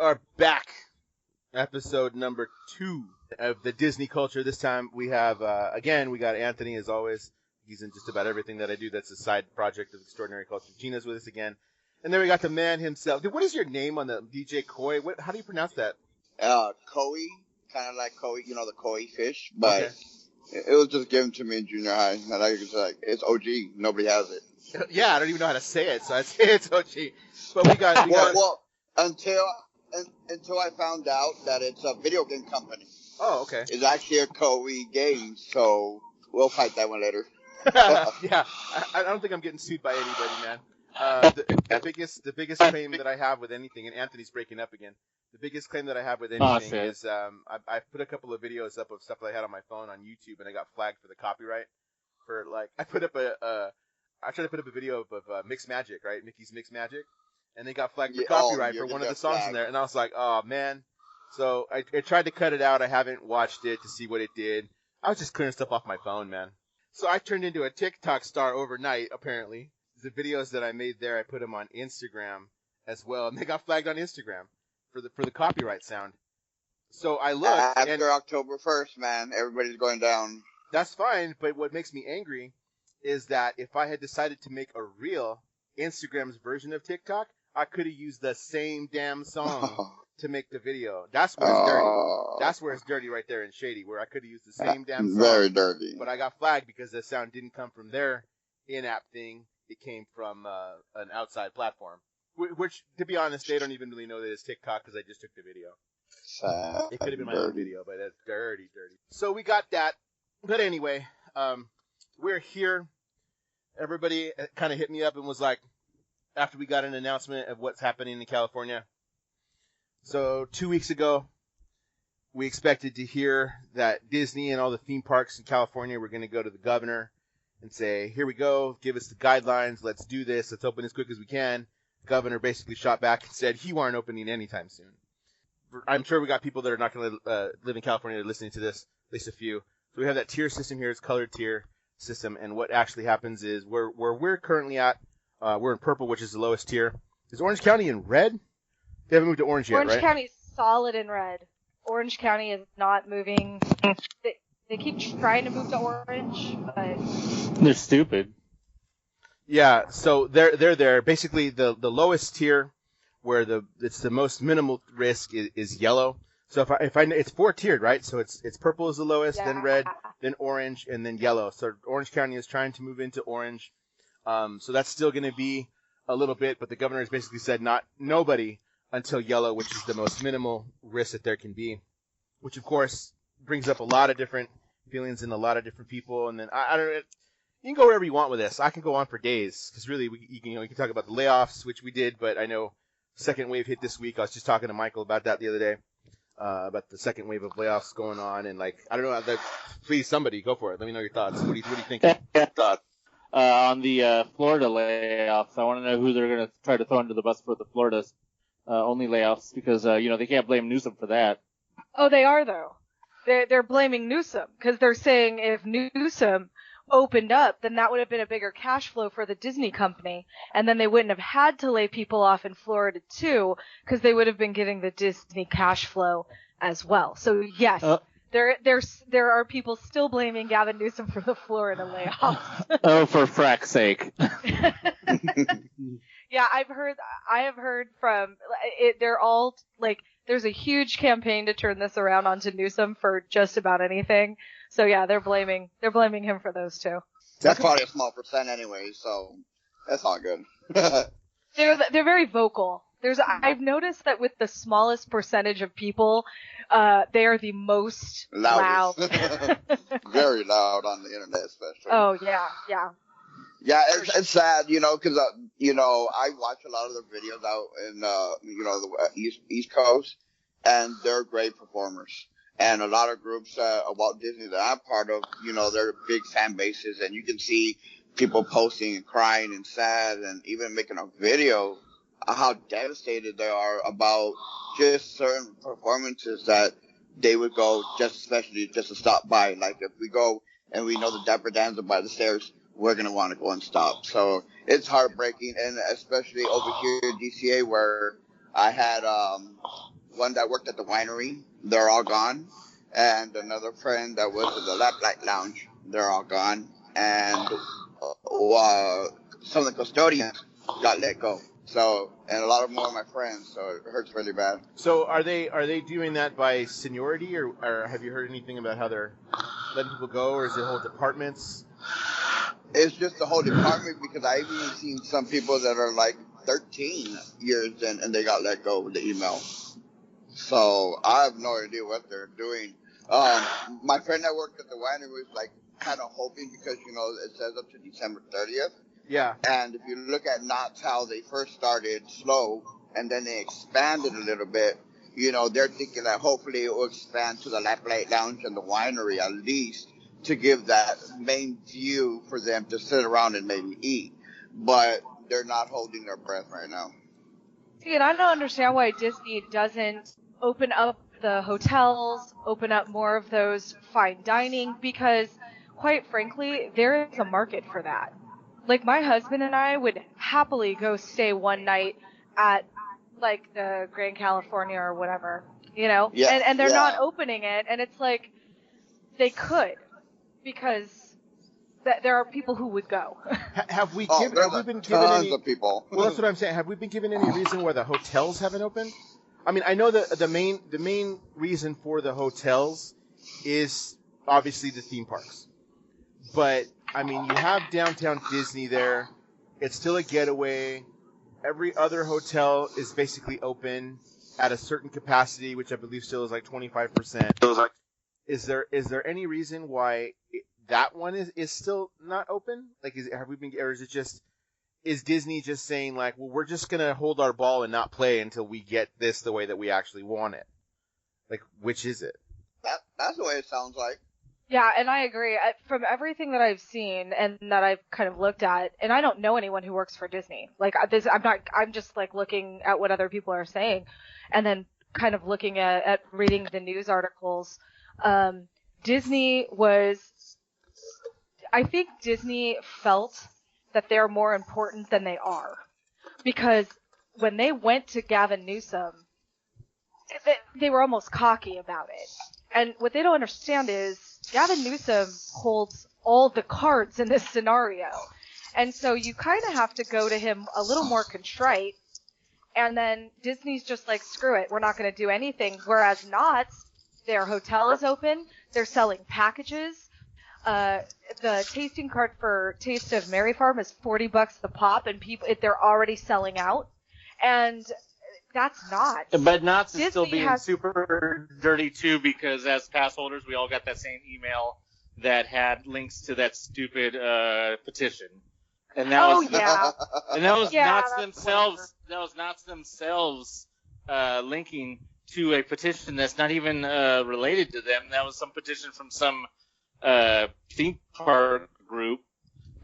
are back. Episode number 2 of the Disney culture. This time we have, again, we got Anthony as always. He's in just about everything that I do. That's a side project of Extraordinary Culture. Gina's with us again. And then we got the man himself. Dude, what is your name on the DJ Koi? How do you pronounce that? Koi, kind of like koi, the koi fish. But okay. It was just given to me in junior high. And I was like, it's OG. Nobody has it. Yeah, I don't even know how to say it, so I say it's OG. But we got... Well, until I found out that it's a video game company. Oh, okay. It's actually a Koi game, so we'll fight that one later. Yeah, I don't think I'm getting sued by anybody, man. The biggest claim that I have with anything, and Anthony's breaking up again. The biggest claim that I have with anything is I put a couple of videos up of stuff that I had on my phone on YouTube, and I got flagged for the copyright. For I tried to put up a video of Mixed Magic, right? Mickey's Mixed Magic, and they got flagged for copyright for one of the songs in there, and I was like, oh man. So I tried to cut it out. I haven't watched it to see what it did. I was just clearing stuff off my phone, man. So I turned into a TikTok star overnight, apparently. The videos that I made there, I put them on Instagram as well, and they got flagged on Instagram for the copyright sound. So I looked. After October 1st, man, everybody's going down. That's fine, but what makes me angry is that if I had decided to make a real Instagram's version of TikTok, I could have used the same damn song to make the video. That's where it's dirty. That's where it's dirty right there and shady, where I could have used the same damn song. Very dirty. But I got flagged because the sound didn't come from their in-app thing. It came from an outside platform, which, to be honest, they don't even really know that it's TikTok because I just took the video. It could have been my own video, but it's dirty. So we got that. But anyway, we're here. Everybody kind of hit me up and was like, after we got an announcement of what's happening in California. So 2 weeks ago, we expected to hear that Disney and all the theme parks in California were going to go to the governor and say, here we go, give us the guidelines, let's do this, let's open as quick as we can. The governor basically shot back and said he weren't opening anytime soon. I'm sure we got people that are not going to live in California listening to this, at least a few. So we have that tier system here, it's colored tier system, and what actually happens is where we're currently at, we're in purple, which is the lowest tier. Is Orange County in red? They haven't moved to orange yet, right? Orange County is solid in red. Orange County is not moving. They keep trying to move to orange, but they're stupid. Yeah, so they're there. Basically, the lowest tier, where it's the most minimal risk, is yellow. So if I it's 4-tiered, right? So it's purple is the lowest, then red, then orange, and then yellow. So Orange County is trying to move into orange. So that's still going to be a little bit, but the governor has basically said nobody until yellow, which is the most minimal risk that there can be, which of course brings up a lot of different feelings in a lot of different people. And then I don't know, you can go wherever you want with this. I can go on for days because really you can talk about the layoffs, which we did, but I know second wave hit this week. I was just talking to Michael about that the other day, about the second wave of layoffs going on, and I don't know. Please, somebody go for it. Let me know your thoughts. What do you think? Thoughts on the Florida layoffs? I want to know who they're going to try to throw under the bus for the Florida's only layoffs, because they can't blame Newsom for that. Oh, they are though. They're blaming Newsom because they're saying if Newsom opened up, then that would have been a bigger cash flow for the Disney company, and then they wouldn't have had to lay people off in Florida too, because they would have been getting the Disney cash flow as well. So yes, there are people still blaming Gavin Newsom for the Florida layoffs. Oh, for frack's sake. Yeah, I have heard from it. They're all there's a huge campaign to turn this around onto Newsom for just about anything. So yeah, they're blaming him for those two. That's probably a small percent anyway, so that's all good. They're very vocal. I've noticed that with the smallest percentage of people, they are the most loud. Very loud on the internet, especially. Oh yeah. Yeah, it's sad, because I watch a lot of the videos out in the East Coast, and they're great performers. And a lot of groups about Disney that I'm part of, they're big fan bases, and you can see people posting and crying and sad, and even making a video how devastated they are about just certain performances that they would go especially just to stop by. Like if we go and we know the Dapper Dans are by the stairs, we're going to want to go and stop. So it's heartbreaking, and especially over here in DCA where I had one that worked at the winery, they're all gone. And another friend that was at the Lamplight Lounge, they're all gone. And some of the custodians got let go. So, and a lot of more of my friends, so it hurts really bad. So are they doing that by seniority, or have you heard anything about how they're letting people go, or is it whole departments? It's just the whole department, because I've even seen some people that are like 13 years in and they got let go with the email. So I have no idea what they're doing. My friend that worked at the winery was like kind of hoping, because, you know, it says up to December 30th. Yeah. And if you look at Knott's, how they first started slow and then they expanded a little bit, you know, they're thinking that hopefully it will expand to the Lamplight Lounge and the winery at least, to give that main view for them to sit around and maybe eat. But they're not holding their breath right now. See, and I don't understand why Disney doesn't open up the hotels, open up more of those fine dining, because quite frankly, there is a market for that. Like, my husband and I would happily go stay one night at, like, the Grand California or whatever, you know? Yeah, and they're yeah. not opening it, and it's like, they could, because there are people who would go. Have we been given tons any? of people. Well, that's what I'm saying. Have we been given any reason why the hotels haven't opened? I mean, I know the main reason for the hotels is obviously the theme parks, but I mean, you have downtown Disney there. It's still a getaway. Every other hotel is basically open at a certain capacity, which I believe still is like 25%. Is there any reason why that one is still not open? Like, is Disney just saying, like, well, we're just gonna hold our ball and not play until we get this the way that we actually want it? Like, which is it? That's the way it sounds like. Yeah, and I agree. From everything that I've seen and that I've kind of looked at, and I don't know anyone who works for Disney. Like, I'm just like looking at what other people are saying, and then kind of looking at reading the news articles. Disney I think Disney felt that they're more important than they are, because when they went to Gavin Newsom, they were almost cocky about it. And what they don't understand is Gavin Newsom holds all the cards in this scenario. And so you kind of have to go to him a little more contrite. And then Disney's just like, screw it, we're not going to do anything. Whereas Knott's, their hotel is open. They're selling packages. The tasting card for Taste of Merry Farm is $40 a pop, and they're already selling out. And that's not. But Knott's is Disney still being super dirty too, because as pass holders, we all got that same email that had links to that stupid petition, and that was yeah, and that was Yeah, Knott's that's themselves. That was Knott's themselves linking to a petition that's not even related to them. That was some petition from some theme park group.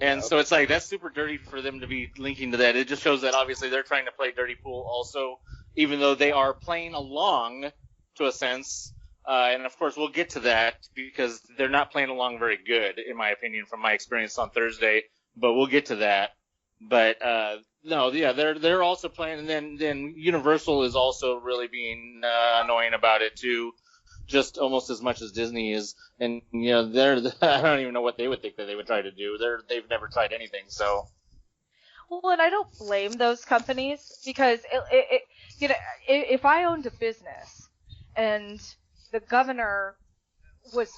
And so it's like, that's super dirty for them to be linking to that. It just shows that obviously they're trying to play dirty pool also, even though they are playing along to a sense. And of course we'll get to that, because they're not playing along very good, in my opinion, from my experience on Thursday, but we'll get to that. But, no, yeah, they're also playing, and then Universal is also really being annoying about it too. Just almost as much as Disney is, and you know, I don't even know what they would think that they would try to do. They've never tried anything, so. Well, and I don't blame those companies, because you know, if I owned a business and the governor was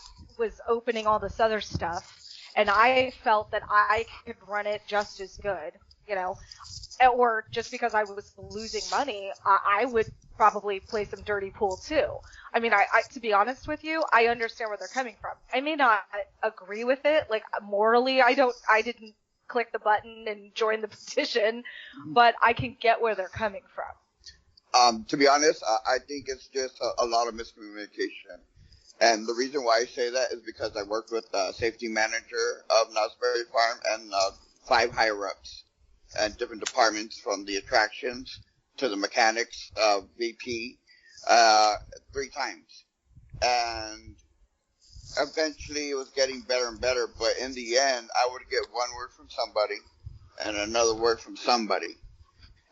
opening all this other stuff, and I felt that I could run it just as good, you know, or just because I was losing money, I would probably play some dirty pool too. I mean, I to be honest with you, I understand where they're coming from. I may not agree with it, like morally, I didn't click the button and join the petition, but I can get where they're coming from. To be honest, I think it's just a lot of miscommunication. And the reason why I say that is because I worked with the safety manager of Knott's Berry Farm and 5 higher-ups and different departments, from the attractions to the mechanics, VP, 3 times. And eventually it was getting better and better, but in the end, I would get one word from somebody and another word from somebody.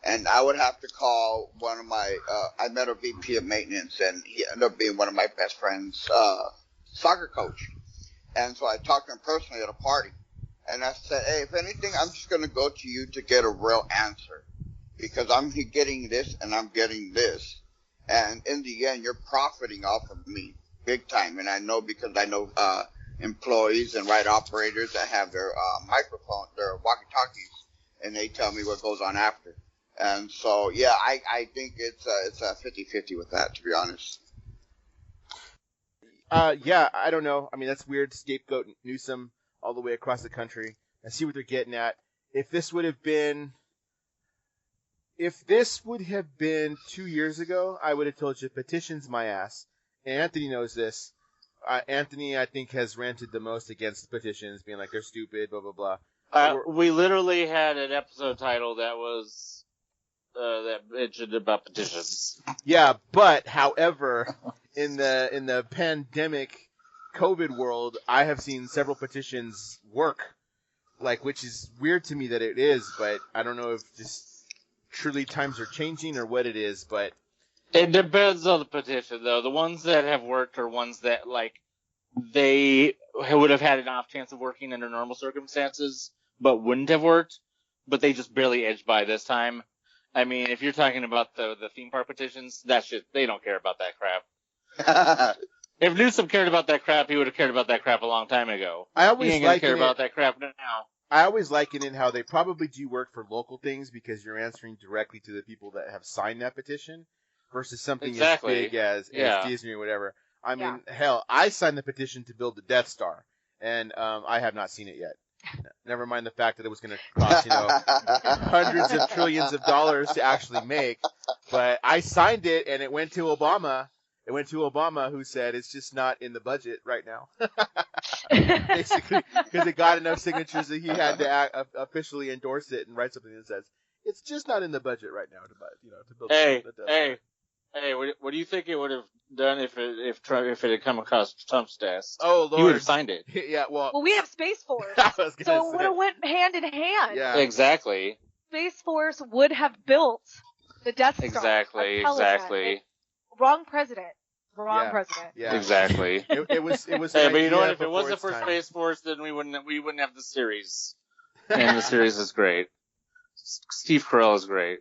And I would have to call one of my, I met a VP of maintenance, and he ended up being one of my best friends' soccer coach. And so I talked to him personally at a party. And I said, hey, if anything, I'm just going to go to you to get a real answer. Because I'm getting this and I'm getting this. And in the end, you're profiting off of me big time. And I know because I know employees and ride operators that have their microphone, their walkie-talkies, and they tell me what goes on after. And so, yeah, I think it's a 50-50 with that, to be honest. Yeah, I don't know. I mean, that's weird. Scapegoat Newsom all the way across the country. I see what they're getting at. If this would have been 2 years ago, I would have told you petition's my ass. And Anthony knows this. Anthony, I think, has ranted the most against petitions, being like, they're stupid, blah, blah, blah. We literally had an episode title that was that mentioned about petitions. Yeah, but however, in the pandemic COVID world, I have seen several petitions work, which is weird to me that it is, but I don't know if just truly times are changing or what it is, but it depends on the petition, though. The ones that have worked are ones that, they would have had an off chance of working under normal circumstances, but wouldn't have worked, but they just barely edged by this time. I mean, if you're talking about the theme park petitions, that shit, they don't care about that crap. If Newsom cared about that crap, he would have cared about that crap a long time ago. I always he ain't gonna care about that crap now. I always liken it how they probably do work for local things because you're answering directly to the people that have signed that petition versus something as big as Disney or whatever. I mean, hell, I signed the petition to build the Death Star, and I have not seen it yet. Never mind the fact that it was going to cost, hundreds of trillions of dollars to actually make. But I signed it, and it went to Obama. It went to Obama, who said it's just not in the budget right now. Basically, because it got enough signatures that he had to officially endorse it and write something that says it's just not in the budget right now to build. Hey, what do you think it would have done if it had come across Trump's desk? Oh, Lord. He would have signed it. Yeah, well, we have Space Force, so it would have went hand in hand. Yeah, exactly. Space Force would have built the Death Star. Exactly. Wrong president. President. Yeah, exactly. It was. Hey, but you know what? If it wasn't for Space Force, then we wouldn't have the series. And the series is great. Steve Carell is great.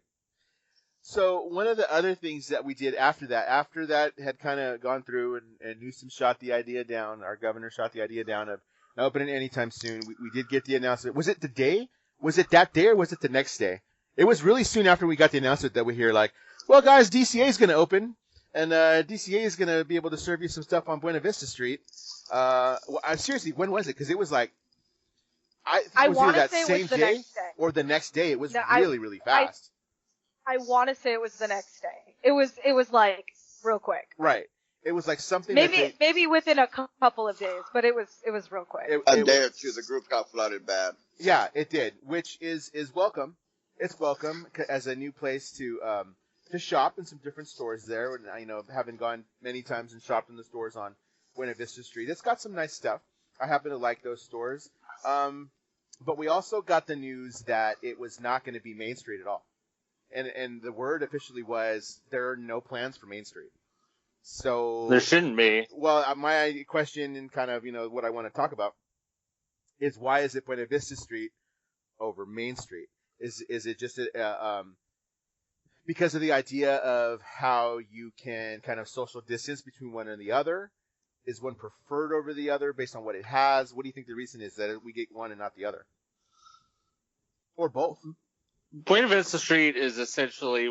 So one of the other things that we did after that had kind of gone through and Newsom shot the idea down, our governor shot the idea down of not opening anytime soon. We did get the announcement. Was it the day? Was it that day or was it the next day? It was really soon after we got the announcement that we hear well, guys, DCA is going to open. And DCA is going to be able to serve you some stuff on Buena Vista Street. Seriously, when was it? Because it was I want to say it was the next day. Or the next day. It was really fast. I want to say it was the next day. It was real quick. Right. It was something maybe within a couple of days, but it was real quick. A day or two, the group got flooded bad. Yeah, it did, which is welcome. It's welcome as a new place to shop in some different stores there. And having gone many times and shopped in the stores on Buena Vista Street, it's got some nice stuff. I happen to like those stores. But we also got the news that it was not going to be Main Street at all. And the word officially was there are no plans for Main Street. So there shouldn't be. Well, my question and kind of what I want to talk about is why is it Buena Vista Street over Main Street? Is it just because of the idea of how you can kind of social distance between one and the other? Is one preferred over the other based on what it has? What do you think the reason is that we get one and not the other? Or both? Buena Vista Street is essentially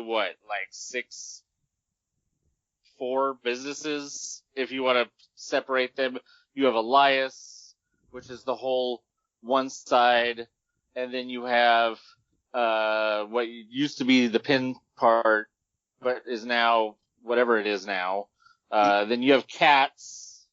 four businesses. If you want to separate them, you have Elias, which is the whole one side, and then you have what used to be the Pin part, but is now whatever it is now. Then you have Cats,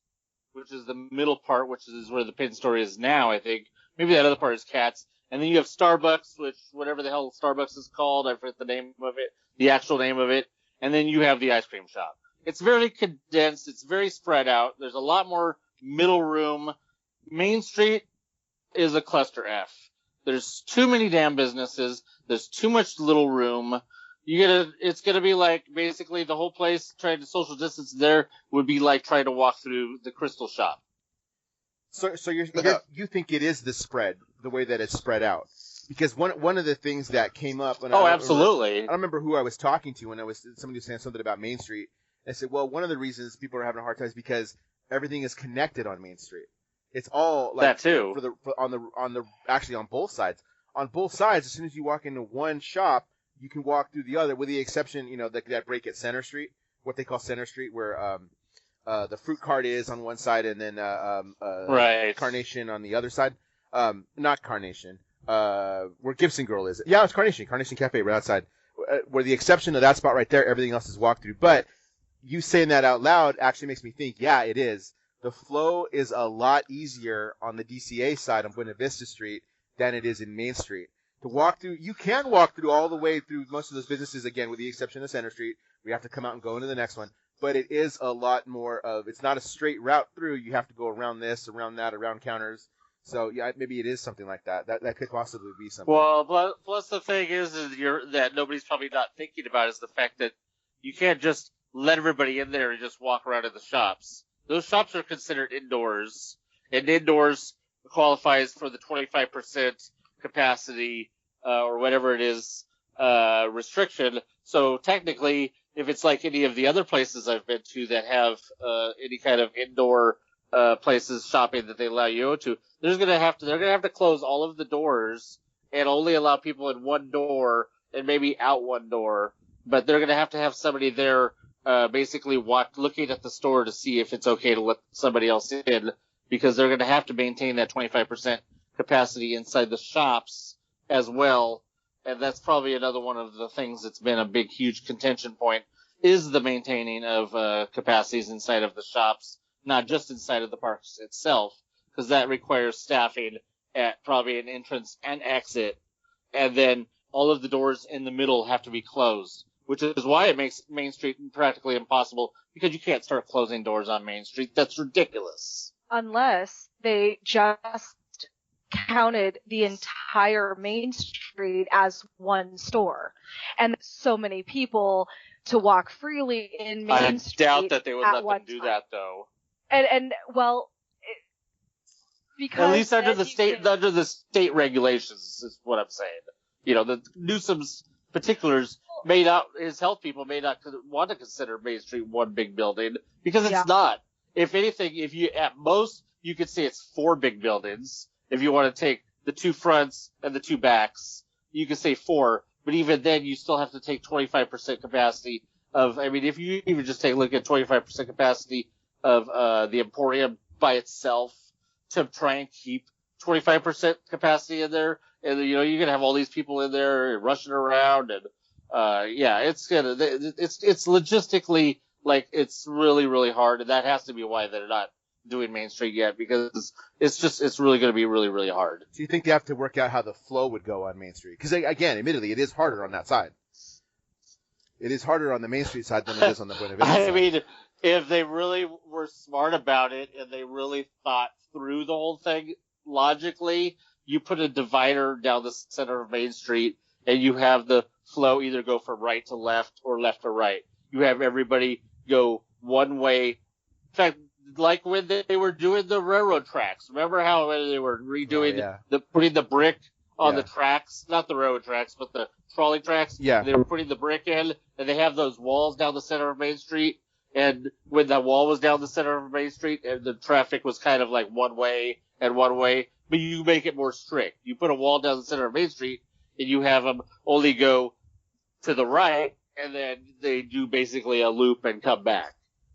which is the middle part, which is where the Pin store is now, I think. Maybe that other part is Cats. And then you have Starbucks, which whatever the hell Starbucks is called, I forget the name of it, the actual name of it. And then you have the ice cream shop. It's very condensed. It's very spread out. There's a lot more middle room. Main Street is a cluster F. There's too many damn businesses. There's too much little room. It's gonna be like basically the whole place trying to social distance there would be like trying to walk through the Crystal Shop. So you think it is the spread, the way that it's spread out? Because one of the things that came up, and absolutely. I don't remember who I was talking to when somebody was saying something about Main Street. I said, well, one of the reasons people are having a hard time is because everything is connected on Main Street. It's all like that too. Actually on both sides. On both sides, as soon as you walk into one shop, you can walk through the other, with the exception, that break at Center Street, what they call Center Street, where the fruit cart is on one side and then right. Carnation on the other side. Not Carnation. Where Gibson Girl is. Yeah, it's Carnation Cafe right outside. Where the exception of that spot right there, everything else is walk through. But you saying that out loud actually makes me think, yeah, it is. The flow is a lot easier on the DCA side on Buena Vista Street than it is in Main Street. To walk through, you can walk through all the way through most of those businesses, again, with the exception of Center Street. We have to come out and go into the next one. But it is a lot more of, it's not a straight route through. You have to go around this, around that, around counters. So, yeah, maybe it is something like that. That could possibly be something. Well, plus the thing is that nobody's probably not thinking about is the fact that you can't just let everybody in there and just walk around in the shops. Those shops are considered indoors, and indoors qualifies for the 25% capacity or whatever it is restriction. So technically, if it's like any of the other places I've been to that have any kind of indoor places shopping that they allow you to, they're gonna have to close all of the doors and only allow people in one door and maybe out one door. But they're gonna have somebody there basically looking at the store to see if it's okay to let somebody else in, because they're gonna have to maintain that 25% capacity inside the shops as well. And that's probably another one of the things that's been a big, huge contention point, is the maintaining of capacities inside of the shops, not just inside of the parks itself, because that requires staffing at probably an entrance and exit, and then all of the doors in the middle have to be closed, which is why it makes Main Street practically impossible, because you can't start closing doors on Main Street. That's ridiculous. Unless they just counted the entire Main Street as one store, and so many people to walk freely in Main Street. I doubt that they would let them do that, though. And well, because at least under the state regulations is what I'm saying. The Newsom's particulars his health people may not want to consider Main Street one big building, because it's not. If anything, at most you could say it's 4 big buildings. If you want to take the 2 fronts and the 2 backs, you could say 4. But even then, you still have to take 25% capacity of. I mean, if you even just take a look at 25% capacity of the Emporium by itself to try and keep 25% capacity in there, and you're gonna have all these people in there rushing around, and it's logistically, like, it's really, really hard, and that has to be why they're not doing Main Street yet, because it's really going to be really, really hard. So you think they have to work out how the flow would go on Main Street? Because, again, admittedly, it is harder on that side. It is harder on the Main Street side than it is on the Buena Vista side. I mean, if they really were smart about it and they really thought through the whole thing logically, you put a divider down the center of Main Street and you have the flow either go from right to left or left to right. You have everybody go one way. In fact, like when they were doing the railroad tracks. Remember how they were redoing putting the brick on the tracks? Not the railroad tracks, but the trolley tracks. Yeah. They were putting the brick in, and they have those walls down the center of Main Street. And when that wall was down the center of Main Street, and the traffic was kind of like one way and one way, but you make it more strict. You put a wall down the center of Main Street, and you have them only go to the right, and then they do basically a loop and come back.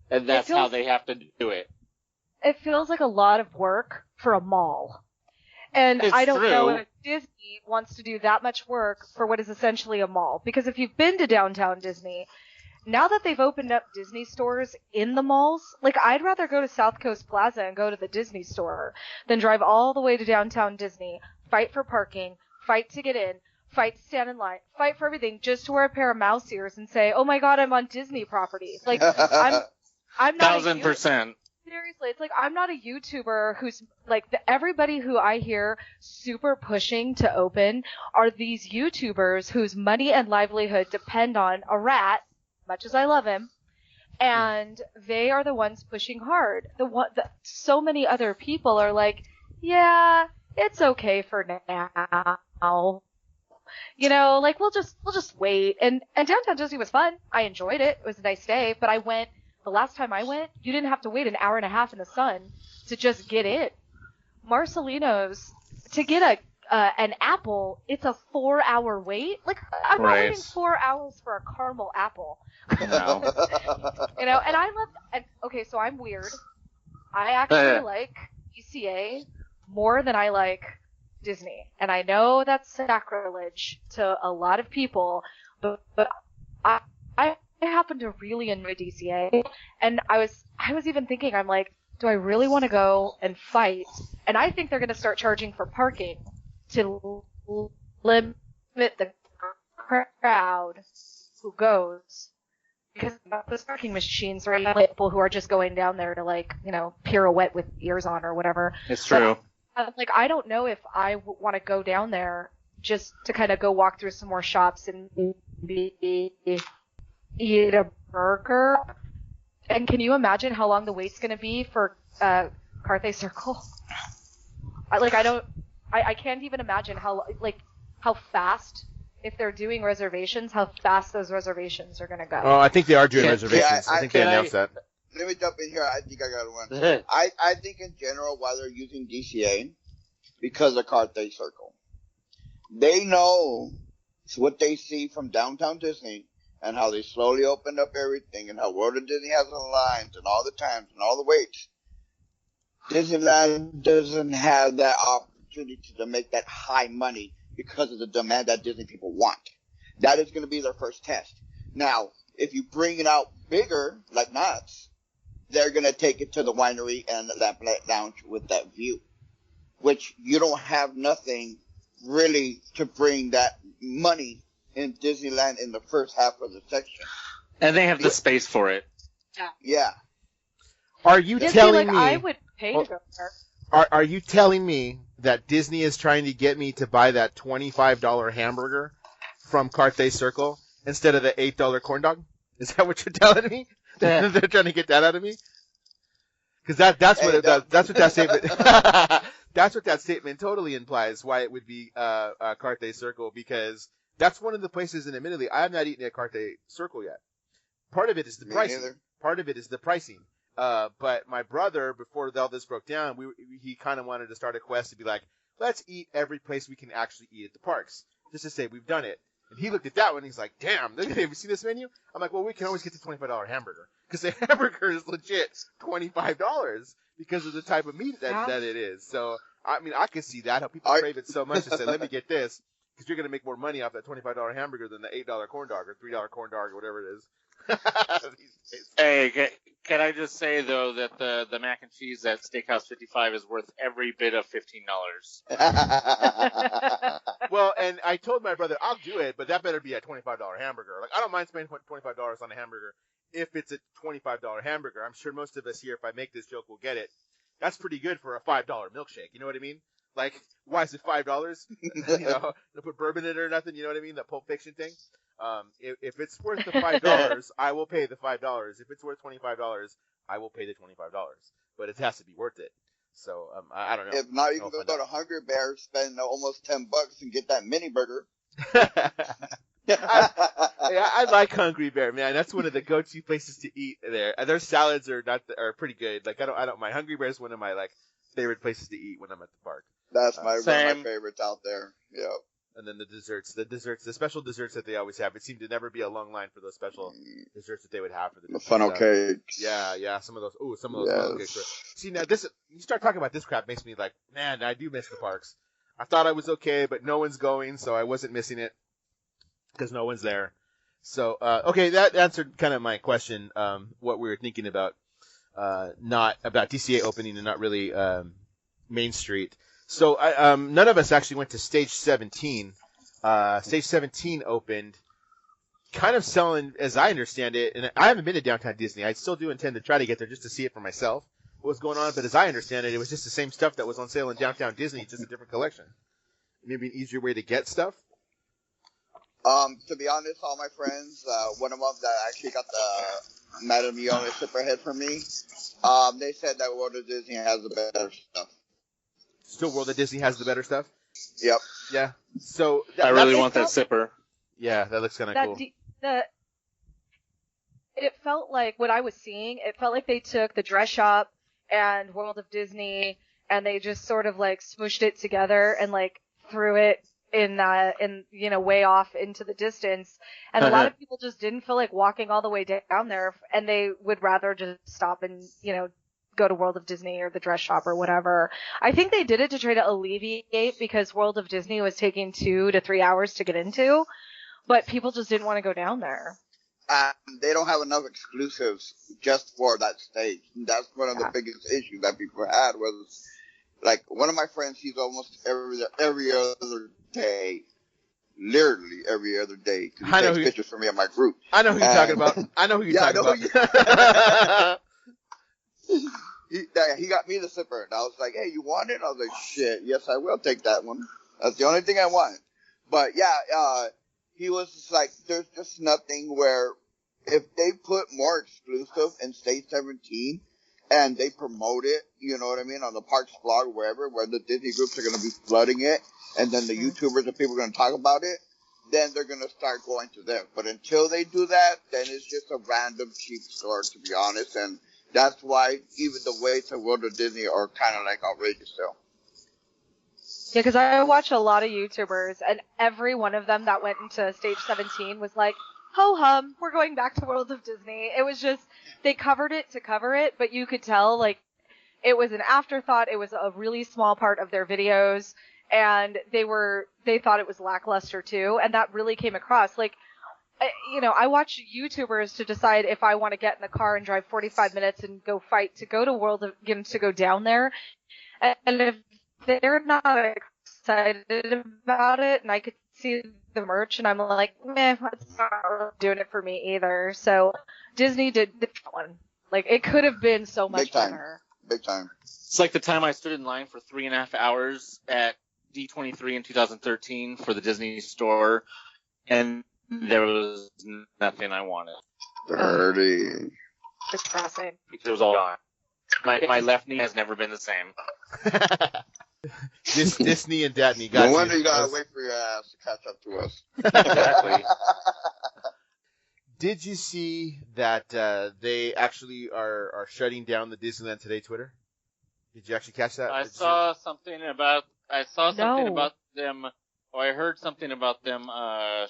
And that's how they have to do it. It feels like a lot of work for a mall. And I don't know if Disney wants to do that much work for what is essentially a mall. Because if you've been to downtown Disney, now that they've opened up Disney stores in the malls, like, I'd rather go to South Coast Plaza and go to the Disney store than drive all the way to downtown Disney, fight for parking, fight to get in, fight to stand in line, fight for everything, just to wear a pair of mouse ears and say, oh my god, I'm on Disney property. Like, I'm not 1,000%. Seriously, it's like I'm not a YouTuber who's like everybody who I hear super pushing to open are these YouTubers whose money and livelihood depend on a rat, much as I love him, and they are the ones pushing hard. So many other people are like, yeah, it's okay for now. You know, like we'll just wait. And Downtown Disney was fun. I enjoyed it. It was a nice day, but the last time I went, you didn't have to wait an hour and a half in the sun to just get in. Marcelino's, to get an apple, it's a 4-hour wait. Like, I'm not waiting 4 hours for a caramel apple. No. You know, and I love, okay, so I'm weird. I actually like DCA more than I like Disney. And I know that's sacrilege to a lot of people, but I happen to really enjoy DCA, and I was even thinking, I'm like, do I really want to go and fight? And I think they're going to start charging for parking to limit the crowd who goes, because those parking machines right now, people who are just going down there to, like, you know, pirouette with ears on or whatever. It's true. Like, I don't know if I want to go down there just to kind of go walk through some more shops and eat a burger. And can you imagine how long the wait's going to be for Carthay Circle? I can't even imagine how fast, if they're doing reservations, how fast those reservations are going to go. Oh, I think they are doing reservations. Yeah, I think they announced that. Let me jump in here. I think I got one. I think in general why they're using DCA because of Carthay Circle. They know what they see from Downtown Disney and how they slowly opened up everything and how World of Disney has the lines and all the times and all the waits. Disneyland doesn't have that opportunity to make that high money because of the demand that Disney people want. That is going to be their first test. Now, if you bring it out bigger, like Knott's, they're going to take it to the winery and the Lamp Lounge with that view, which you don't have nothing really to bring that money in Disneyland in the first half of the section. And they have the space for it. Yeah. Are you telling me? I would pay to go there. Are you telling me that Disney is trying to get me to buy that $25 hamburger from Carthay Circle instead of the $8 corn dog? Is that what you're telling me? They're trying to get that out of me? Because that's what that statement that's what that statement totally implies. Why it would be Carthay Circle, because that's one of the places, and admittedly, I have not eaten at Carthay Circle yet. Part of it is the pricing. Part of it is the pricing. But my brother, before all this broke down, he kind of wanted to start a quest to be like, let's eat every place we can actually eat at the parks, just to say we've done it. And he looked at that one and he's like, damn, have you seen this menu? I'm like, well, we can always get the $25 hamburger. Because the hamburger is legit $25 because of the type of meat that it is. So, I mean, I can see that, how people crave it so much to say, let me get this, because you're going to make more money off that $25 hamburger than the $8 corn dog or $3 corn dog or whatever it is. Hey, can I just say, though, that the mac and cheese at Steakhouse 55 is worth every bit of $15. Well, and I told my brother, I'll do it, but that better be a $25 hamburger. Like, I don't mind spending $25 on a hamburger if it's a $25 hamburger. I'm sure most of us here, if I make this joke, will get it. That's pretty good for a $5 milkshake. You know what I mean? Like, why is it $5? You know, to put bourbon in it or nothing. You know what I mean? That Pulp Fiction thing. If it's worth the $5, I will pay the $5. If it's worth $25, I will pay the $25. But it has to be worth it. So I don't know. If not, you can go to Hungry Bear, spend almost $10 and get that mini burger. I like Hungry Bear, man. That's one of the go-to places to eat there. Their salads are pretty good. Like I don't mind. Hungry Bear is one of my favorite places to eat when I'm at the park. That's one of my favorites out there. Yeah. And then the special desserts that they always have. It seemed to never be a long line for those special desserts that they would have for the funnel cakes. Yeah. Some of those funnel cakes. See, now you start talking about this crap makes me like, man, I do miss the parks. I thought I was okay, but no one's going, so I wasn't missing it because no one's there. So, okay, that answered kind of my question, what we were thinking about, not about DCA opening and not really Main Street. So none of us actually went to Stage 17. Stage 17 opened, kind of selling, as I understand it, and I haven't been to Downtown Disney. I still do intend to try to get there just to see it for myself. was going on, but as I understand it, it was just the same stuff that was on sale in Downtown Disney, just a different collection. Maybe an easier way to get stuff. To be honest, all my friends, one of them that actually got the Madame Leone zipper head from me, they said that World of Disney has the better stuff. Still, World of Disney has the better stuff? Yep. Yeah. So I really want that zipper. Yeah, that looks kind of cool. It felt like what I was seeing. It felt like they took the dress shop and World of Disney, and they just sort of like smooshed it together and like threw it in way off into the distance. And a lot of people just didn't feel like walking all the way down there, and they would rather just stop and go to World of Disney or the dress shop or whatever. I think they did it to try to alleviate, because World of Disney was taking 2 to 3 hours to get into, but people just didn't want to go down there. They don't have enough exclusives just for that stage. That's one of the biggest issues that people had was, like, one of my friends, he's almost every other day, literally every other day, because he takes pictures for me in my group. I know who you're talking about. I know who you're talking about. He got me the zipper, and I was like, hey, you want it? I was like, shit, yes, I will take that one. That's the only thing I want. But yeah, he was just like, there's just nothing where if they put more exclusive in Stage 17 and they promote it, you know what I mean, on the Parks blog, wherever, where the Disney groups are going to be flooding it, and then the YouTubers and people are going to talk about it, then they're going to start going to them. But until they do that, then it's just a random cheap store, to be honest, and that's why even the waits at World of Disney are kind of like outrageous still. Yeah, because I watched a lot of YouTubers, and every one of them that went into Stage 17 was like, ho-hum, we're going back to World of Disney. It was just, they covered it to cover it, but you could tell, like, it was an afterthought. It was a really small part of their videos, and they thought it was lackluster too, and that really came across. Like, I watch YouTubers to decide if I want to get in the car and drive 45 minutes and go fight to go to World of, to go down there, and if they're not excited about it, and I could see the merch, and I'm like, meh, it's not doing it for me either. So Disney did the one. Like, it could have been so much better. Big time. It's like the time I stood in line for 3.5 hours at D23 in 2013 for the Disney store, and there was nothing I wanted. Dirty. Depressing. It was all gone. My left knee has never been the same. Disney and Datney got no wonder you gotta wait for your ass to catch up to us. Exactly. Did you see that they actually are shutting down the Disneyland Today Twitter? Did you actually catch that? I saw something about them, or I heard something about them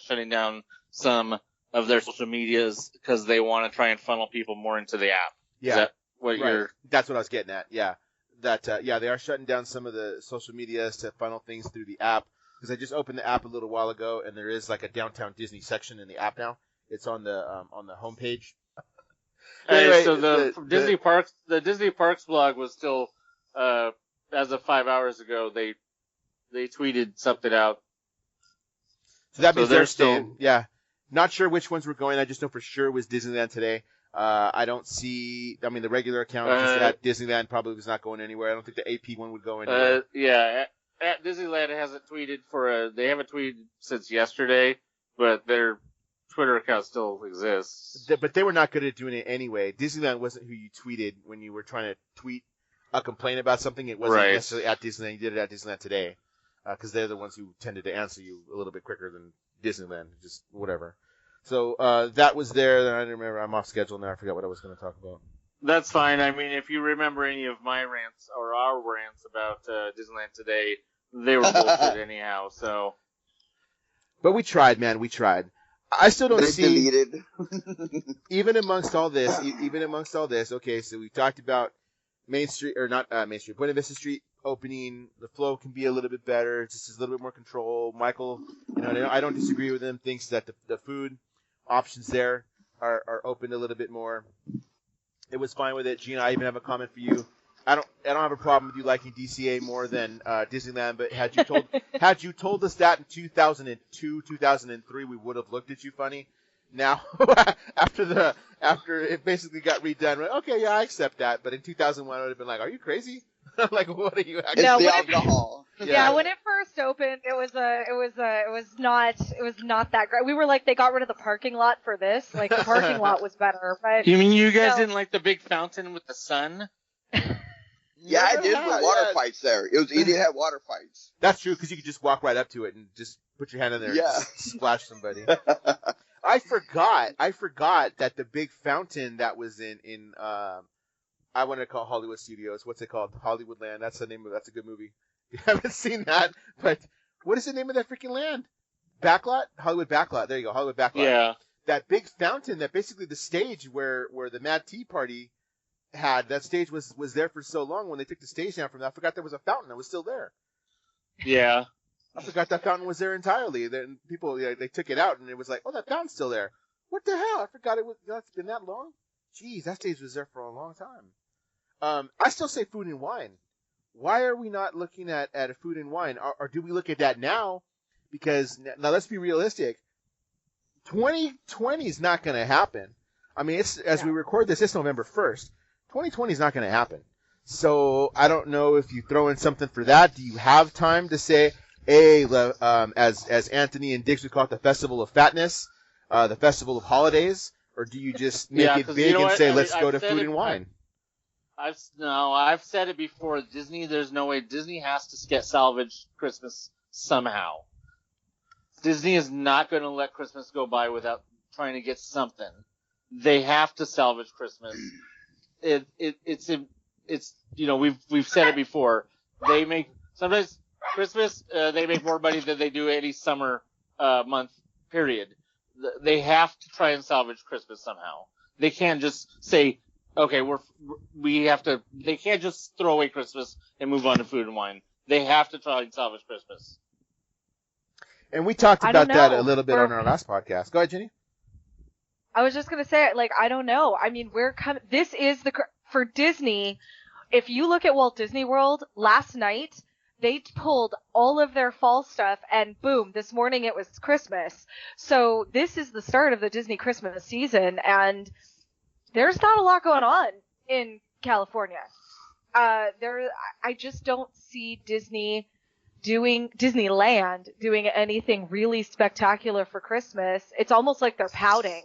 shutting down some of their social medias because they want to try and funnel people more into the app. Yeah. Is that what you're... That's what I was getting at, yeah. That, they are shutting down some of the social medias to funnel things through the app. Because I just opened the app a little while ago, and there is like a Downtown Disney section in the app now. It's on the homepage. Anyway, so the Disney Parks blog was still, as of 5 hours ago, they tweeted something out. So that means they're staying. Yeah. Not sure which ones were going. I just know for sure it was Disneyland Today. I don't see. I mean, the regular account just at Disneyland probably was not going anywhere. I don't think the AP one would go anywhere. At Disneyland hasn't tweeted they haven't tweeted since yesterday, but their Twitter account still exists. But they were not good at doing it anyway. Disneyland wasn't who you tweeted when you were trying to tweet a complaint about something. It wasn't necessarily at Disneyland. You did it at Disneyland Today, because they're the ones who tended to answer you a little bit quicker than Disneyland. Just whatever. So that was there. Then I didn't remember. I'm off schedule now. I forgot what I was going to talk about. That's fine. I mean, if you remember any of my rants or our rants about Disneyland Today, they were bullshit anyhow. So, but we tried, man. We tried. I still don't see. Deleted. even amongst all this. Okay, so we talked about Main Street, Buena Vista Street opening. The flow can be a little bit better. It's just a little bit more control. Michael, I don't disagree with him. Thinks that the food options there are opened a little bit more. It was fine with it. Gina, I even have a comment for you. I don't have a problem with you liking DCA more than Disneyland, but had you told us that in 2002, 2003, we would have looked at you funny. Now, after it basically got redone, right, okay, yeah, I accept that. But in 2001, I would have been like, "Are you crazy? Like, what are you?" It's No, the when alcohol. Yeah, when it first opened, it was not that great. We were like, they got rid of the parking lot for this. Like, the parking lot was better, but You mean you guys No. didn't like the big fountain with the sun? Yeah, I did with water fights there. It did have water fights. That's true, because you could just walk right up to it and just put your hand in there and just splash somebody. I forgot that the big fountain that was in I want to call Hollywood Studios. What's it called? Hollywoodland. That's the name of. That's a good movie. You haven't seen that, but what is the name of that freaking land? Backlot? Hollywood Backlot. There you go. Hollywood Backlot. Yeah. That big fountain. That basically the stage where the Mad Tea Party had. That stage was there for so long. When they took the stage down from that, I forgot there was a fountain that was still there. Yeah. I forgot that fountain was there entirely. Then people they took it out and it was like, oh, that fountain's still there. What the hell? I forgot it was. It's been that long. Jeez, that stage was there for a long time. I still say food and wine. Why are we not looking at a food and wine? Or do we look at that now? Because now let's be realistic. 2020 is not going to happen. I mean, as we record this, it's November 1st. 2020 is not going to happen. So I don't know if you throw in something for that. Do you have time to say, hey, as Anthony and Diggs would call it, the Festival of Fatness, the Festival of Holidays? Or do you just make it big and say, let's go to food and wine? I've said it before. Disney, there's no way. Disney has to get salvaged Christmas somehow. Disney is not going to let Christmas go by without trying to get something. They have to salvage Christmas. It's we've said it before. They make sometimes Christmas they make more money than they do any summer month period. They have to try and salvage Christmas somehow. They can't just say, okay, they can't just throw away Christmas and move on to food and wine. They have to try and salvage Christmas. And we talked about that a little bit on our last podcast. Go ahead, Jenny. I was just going to say, like, I don't know. I mean, this is for Disney. If you look at Walt Disney World last night, they pulled all of their fall stuff and boom, this morning it was Christmas. So this is the start of the Disney Christmas season and there's not a lot going on in California. I just don't see Disneyland doing anything really spectacular for Christmas. It's almost like they're pouting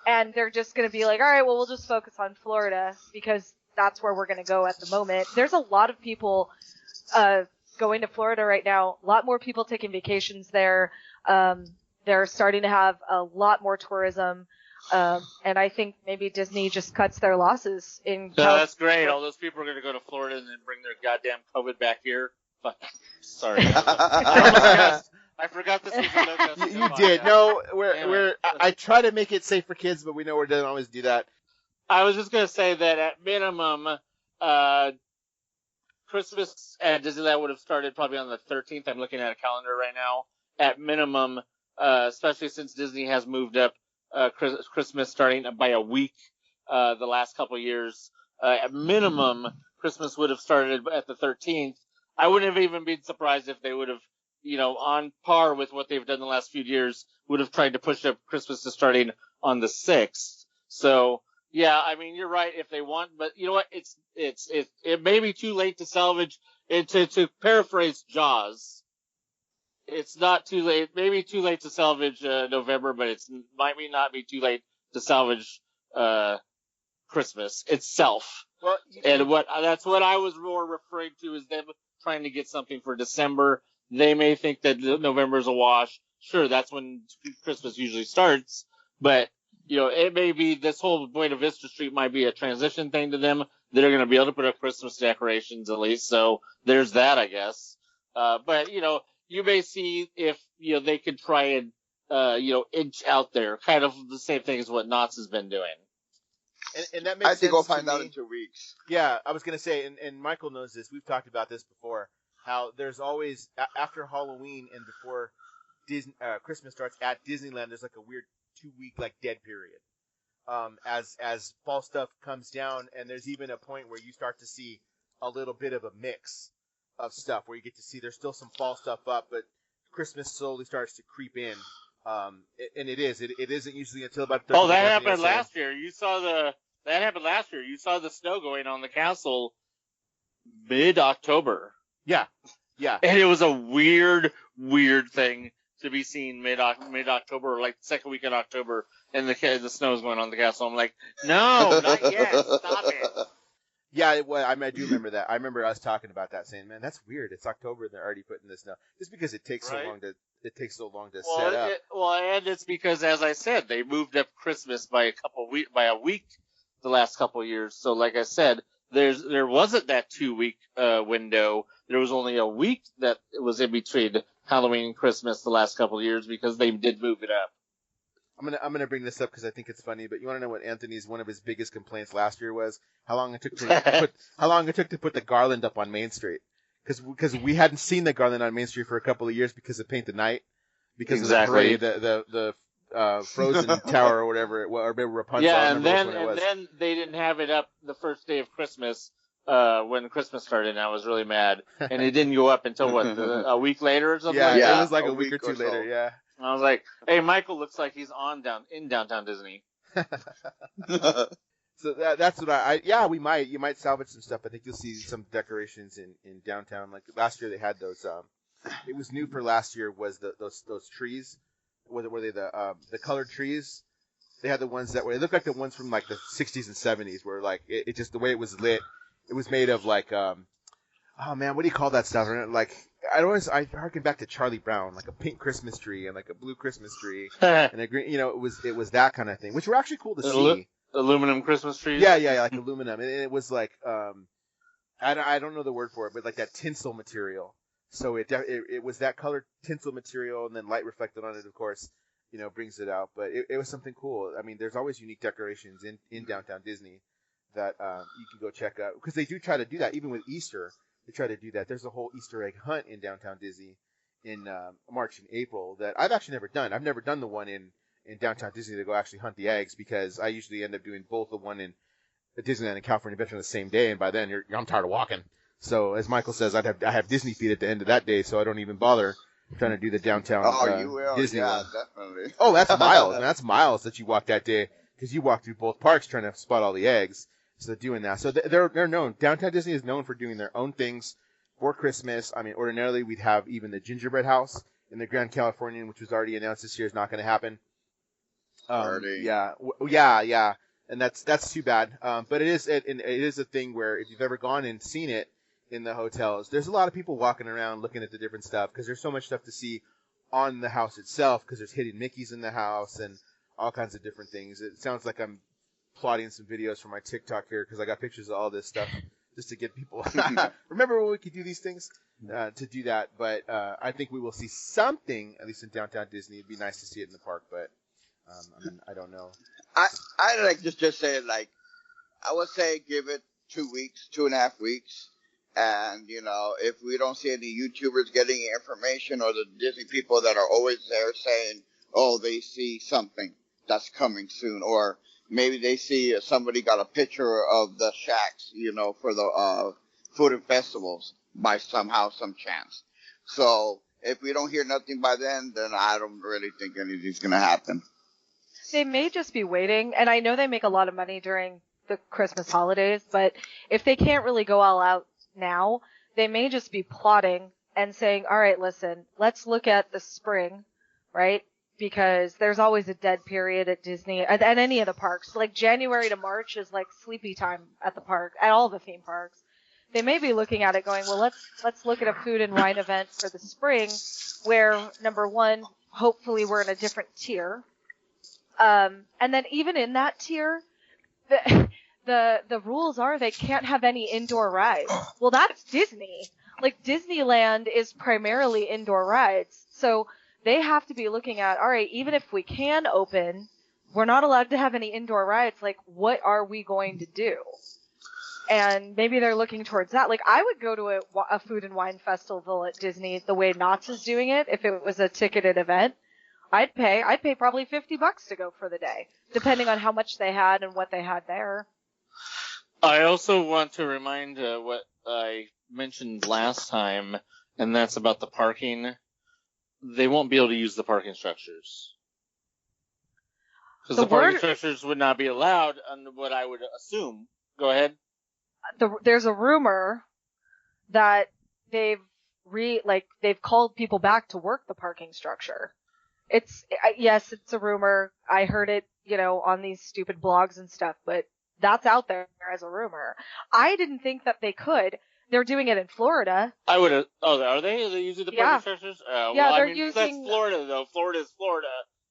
and they're just going to be like, all right, well, we'll just focus on Florida because that's where we're going to go at the moment. There's a lot of people, going to Florida right now. A lot more people taking vacations there. They're starting to have a lot more tourism. And I think maybe Disney just cuts their losses in California. That's great. All those people are going to go to Florida and then bring their goddamn COVID back here. Fuck. Sorry. I forgot this was a no-cuss. You did. No, I try to make it safe for kids, but we know we don't always do that. I was just going to say that at minimum, Christmas at Disneyland would have started probably on the 13th. I'm looking at a calendar right now. At minimum, especially since Disney has moved up Christmas starting by a week the last couple of years. At minimum, Christmas would have started at the 13th. I wouldn't have even been surprised if they would have, on par with what they've done the last few years, would have tried to push up Christmas to starting on the 6th. So, yeah, I mean, you're right if they want, but you know what? It may be too late to salvage it. To paraphrase Jaws, it's not too late. Maybe too late to salvage November, but it might not be too late to salvage Christmas itself. Well, and that's what I was more referring to is them trying to get something for December. They may think that November's a wash. Sure, that's when Christmas usually starts, but it may be this whole Buena Vista Street might be a transition thing to them. They're going to be able to put up Christmas decorations at least. So there's that, I guess. But, you may see if, they could try and, inch out there. Kind of the same thing as what Knott's has been doing. And that makes sense. I think we'll find out in 2 weeks. Yeah, I was going to say, and Michael knows this. We've talked about this before. How there's always, after Halloween and before Christmas starts at Disneyland, there's like a weird 2-week dead period. As fall stuff comes down, and there's even a point where you start to see a little bit of a mix of stuff where you get to see there's still some fall stuff up, but Christmas slowly starts to creep in And it isn't usually until about. Oh, that happened last year. That happened last year. You saw the snow going on the castle mid-October. Yeah. And it was a weird thing to be seen mid-October, like the second week in October, and the snow is going on the castle. I'm like, no, not yet. Stop it. Yeah, I do remember that. I remember us talking about that, saying, "Man, that's weird. It's October and they're already putting this snow." Just because it takes so long to set up. And it's because, as I said, they moved up Christmas by a week the last couple of years. So, like I said, there wasn't that 2-week window. There was only a week that was in between Halloween and Christmas the last couple of years because they did move it up. I'm gonna bring this up because I think it's funny. But you want to know what one of his biggest complaints last year was? How long it took to put the garland up on Main Street? Because we hadn't seen the garland on Main Street for a couple of years because of Paint the Night, because of the parade, the Frozen Tower or whatever it was, or maybe Rapunzel. Yeah, and then they didn't have it up the first day of Christmas when Christmas started, and I was really mad. And it didn't go up until a week later or something. Yeah, it was like a week or two later. Yeah. I was like, "Hey, Michael looks like he's in downtown Disney." So that's what you might salvage some stuff. I think you'll see some decorations in downtown. Like last year they had those. It was new for last year was those trees. Were they the colored trees? They had the ones that looked like the ones from like the 60s and 70s, where like it just the way it was lit. It was made of like oh man, what do you call that stuff? Like I harken back to Charlie Brown, like a pink Christmas tree and like a blue Christmas tree and a green. It was that kind of thing, which were actually cool to see. Aluminum Christmas trees. Yeah, like aluminum, and it was like I don't know the word for it, but like that tinsel material. So it was that colored tinsel material, and then light reflected on it, of course, brings it out. But it was something cool. I mean, there's always unique decorations in downtown Disney that you can go check out, because they do try to do that even with Easter. They try to do that. There's a whole Easter egg hunt in downtown Disney in March and April that I've actually never done. I've never done the one in downtown Disney to go actually hunt the eggs, because I usually end up doing both the one in Disneyland and California Adventure on the same day, and by then I'm tired of walking. So as Michael says, I have Disney feed at the end of that day, so I don't even bother trying to do the downtown you will. Disney yeah, one. Definitely. Oh, that's miles. And that's miles that you walked that day, because you walked through both parks trying to spot all the eggs. So doing that. So they're known. Downtown Disney is known for doing their own things for Christmas. I mean, ordinarily we'd have even the gingerbread house in the Grand Californian, which was already announced this year is not going to happen. Yeah. And that's too bad. But it is a thing where if you've ever gone and seen it in the hotels, there's a lot of people walking around looking at the different stuff, because there's so much stuff to see on the house itself, because there's hidden Mickeys in the house and all kinds of different things. It sounds like I'm plotting some videos for my TikTok here, because I got pictures of all this stuff just to get people. Remember when we could do these things? To do that, but I think we will see something, at least in downtown Disney. It'd be nice to see it in the park, but I don't know. I like just say, like, I would say give it 2 weeks, 2.5 weeks. And, if we don't see any YouTubers getting information, or the Disney people that are always there saying, oh, they see something that's coming soon, or maybe they see somebody got a picture of the shacks, for the food and festivals by some chance. So if we don't hear nothing by then I don't really think anything's going to happen. They may just be waiting, and I know they make a lot of money during the Christmas holidays, but if they can't really go all out now, they may just be plotting and saying, all right, listen, let's look at the spring, right? Because there's always a dead period at Disney, at any of the parks. Like January to March is like sleepy time at the park, at all the theme parks. They may be looking at it going, well, let's look at a food and wine event for the spring, where number one, hopefully we're in a different tier. And then even in that tier, the rules are they can't have any indoor rides. Well, that's Disney. Like Disneyland is primarily indoor rides. So they have to be looking at, all right, even if we can open, we're not allowed to have any indoor rides. Like, what are we going to do? And maybe they're looking towards that. Like, I would go to a food and wine festival at Disney the way Knott's is doing it if it was a ticketed event. I'd pay probably $50 to go for the day, depending on how much they had and what they had there. I also want to remind what I mentioned last time, and that's about the parking. They won't be able to use the parking structures. Because the parking structures would not be allowed, under what I would assume. Go ahead. There's a rumor that they've called people back to work the parking structure. Yes, it's a rumor. I heard it, on these stupid blogs and stuff, but that's out there as a rumor. I didn't think that they could. They're doing it in Florida. I would have. Oh, are they? Are they using the parking structures? Yeah, they're using. That's Florida, though. Florida is Florida,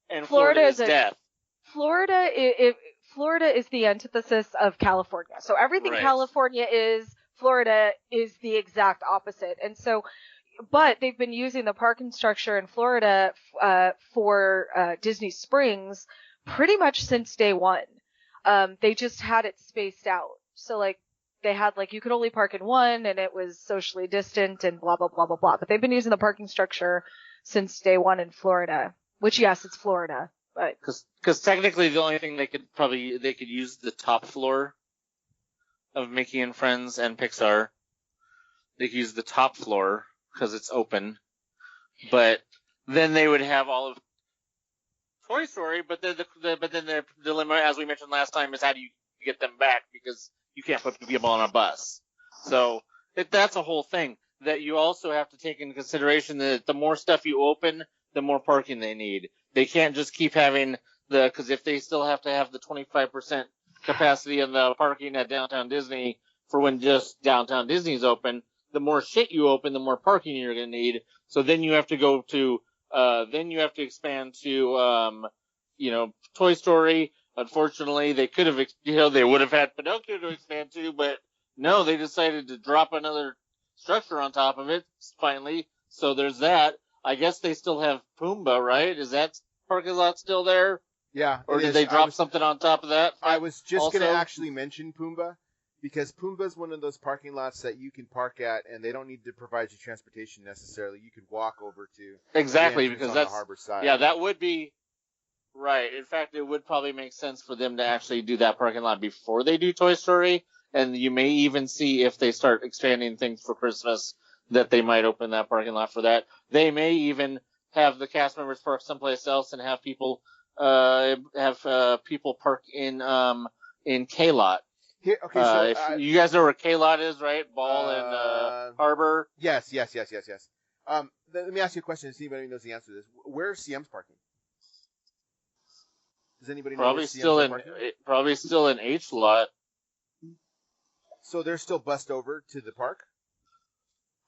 and Florida is death. Florida is the antithesis of California. So everything California is, Florida is the exact opposite. And so, but they've been using the parking structure in Florida for Disney Springs pretty much since day one. They just had it spaced out. So they had you could only park in one, and it was socially distant and blah blah blah blah blah. But they've been using the parking structure since day one in Florida. Which, yes, it's Florida. Because technically the only thing they could use the top floor of Mickey and Friends and Pixar. They could use the top floor because it's open, but then they would have all of Toy Story. But then the dilemma, as we mentioned last time, is how do you get them back, because you can't put people on a bus. So that's a whole thing that you also have to take into consideration, that the more stuff you open, the more parking they need. They can't just keep having because if they still have to have the 25% capacity in the parking at Downtown Disney for when just Downtown Disney's open, the more shit you open, the more parking you're going to need. So then you have to go to, then you have to expand to, Toy Story. Unfortunately, they could have, they would have had Pinocchio to expand to, but no, they decided to drop another structure on top of it, finally. So there's that. I guess they still have Pumbaa, right? Is that parking lot still there? Yeah. Or did they drop something on top of that? I was just going to actually mention Pumbaa, because Pumbaa is one of those parking lots that you can park at, and they don't need to provide you transportation necessarily. You could walk over to exactly, because that's the harbor side. Yeah, that would be right. In fact, it would probably make sense for them to actually do that parking lot before they do Toy Story, and you may even see, if they start expanding things for Christmas, that they might open that parking lot for that. They may even have the cast members park someplace else and have people park in K-Lot. Here, okay, so you guys know where K-Lot is, right? Ball and Harbor. Yes. Let me ask you a question to see if anybody knows the answer to this. Where's CM's parking? Does anybody know? Probably still in H-Lot. So they're still bussed over to the park?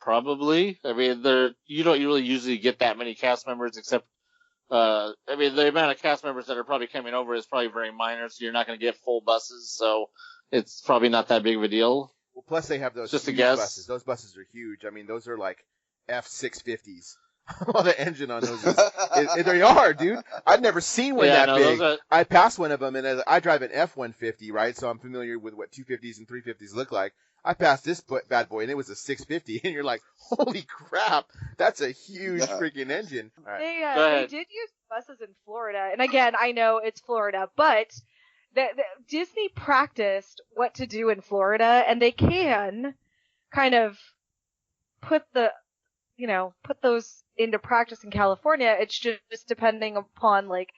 Probably. I mean, you don't really usually get that many cast members, except, the amount of cast members that are probably coming over is probably very minor, so you're not going to get full buses, so it's probably not that big of a deal. Well, plus they have those huge buses. Those buses are huge. I mean, those are like F-650s. Well, the engine on those they are, dude. I've never seen one that big. I passed one of them, and I drive an F-150, right? So I'm familiar with what 250s and 350s look like. I passed this bad boy, and it was a 650, and you're like, holy crap, that's a huge freaking engine. All right. They did use buses in Florida, and again, I know it's Florida, but Disney practiced what to do in Florida, and they can kind of put those into practice in California. It's just depending upon like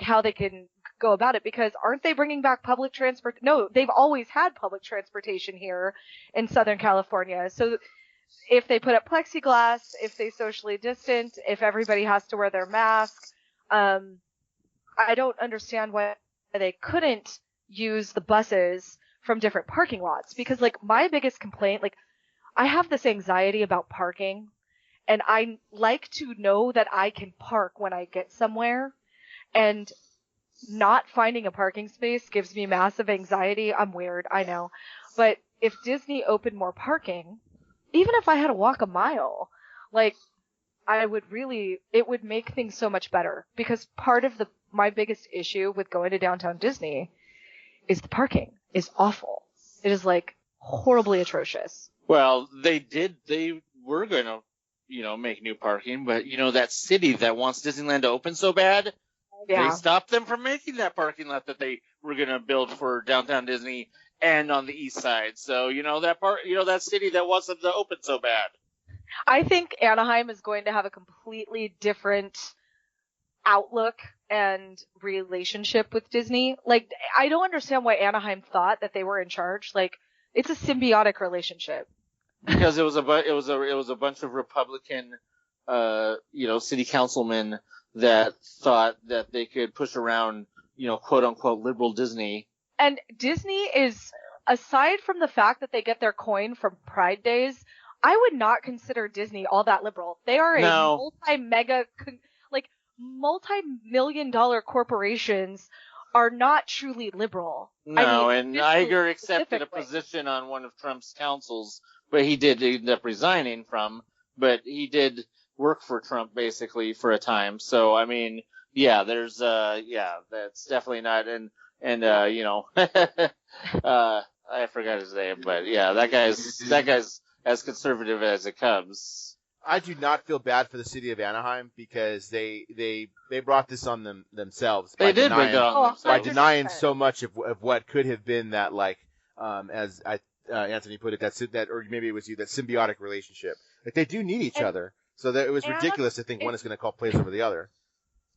how they can go about it, because aren't they bringing back public transport? No, they've always had public transportation here in Southern California. So if they put up plexiglass, if they socially distant, if everybody has to wear their mask, I don't understand why they couldn't use the buses from different parking lots, because my biggest complaint, I have this anxiety about parking, and I like to know that I can park when I get somewhere, and not finding a parking space gives me massive anxiety. I'm weird, I know. But if Disney opened more parking, even if I had to walk a mile, it would make things so much better. Because part of my biggest issue with going to Downtown Disney is the parking is awful. It is horribly atrocious. Well, they were going to, make new parking, but that city that wants Disneyland to open so bad, they stopped them from making that parking lot that they were going to build for Downtown Disney and on the east side. So, that city that wants them to open so bad. I think Anaheim is going to have a completely different outlook and relationship with Disney. Like, I don't understand why Anaheim thought that they were in charge. Like, it's a symbiotic relationship. Because it was a bunch of Republican, city councilmen that thought that they could push around, quote unquote liberal Disney. And Disney is, aside from the fact that they get their coin from Pride Days, I would not consider Disney all that liberal. They are multi-million-dollar corporations are not truly liberal. No, and Iger accepted a position on one of Trump's councils, but he did end up resigning from. But he did work for Trump basically for a time. So I mean, yeah, there's that's definitely not. And I forgot his name, but yeah, that guy's as conservative as it comes. I do not feel bad for the city of Anaheim because they brought this on themselves. They did bring it on themselves. By denying so much of what could have been that, like, as Anthony put it, that, or maybe it was you, that symbiotic relationship. Like, they do need each other. So that it was ridiculous to think one is going to call plays over the other.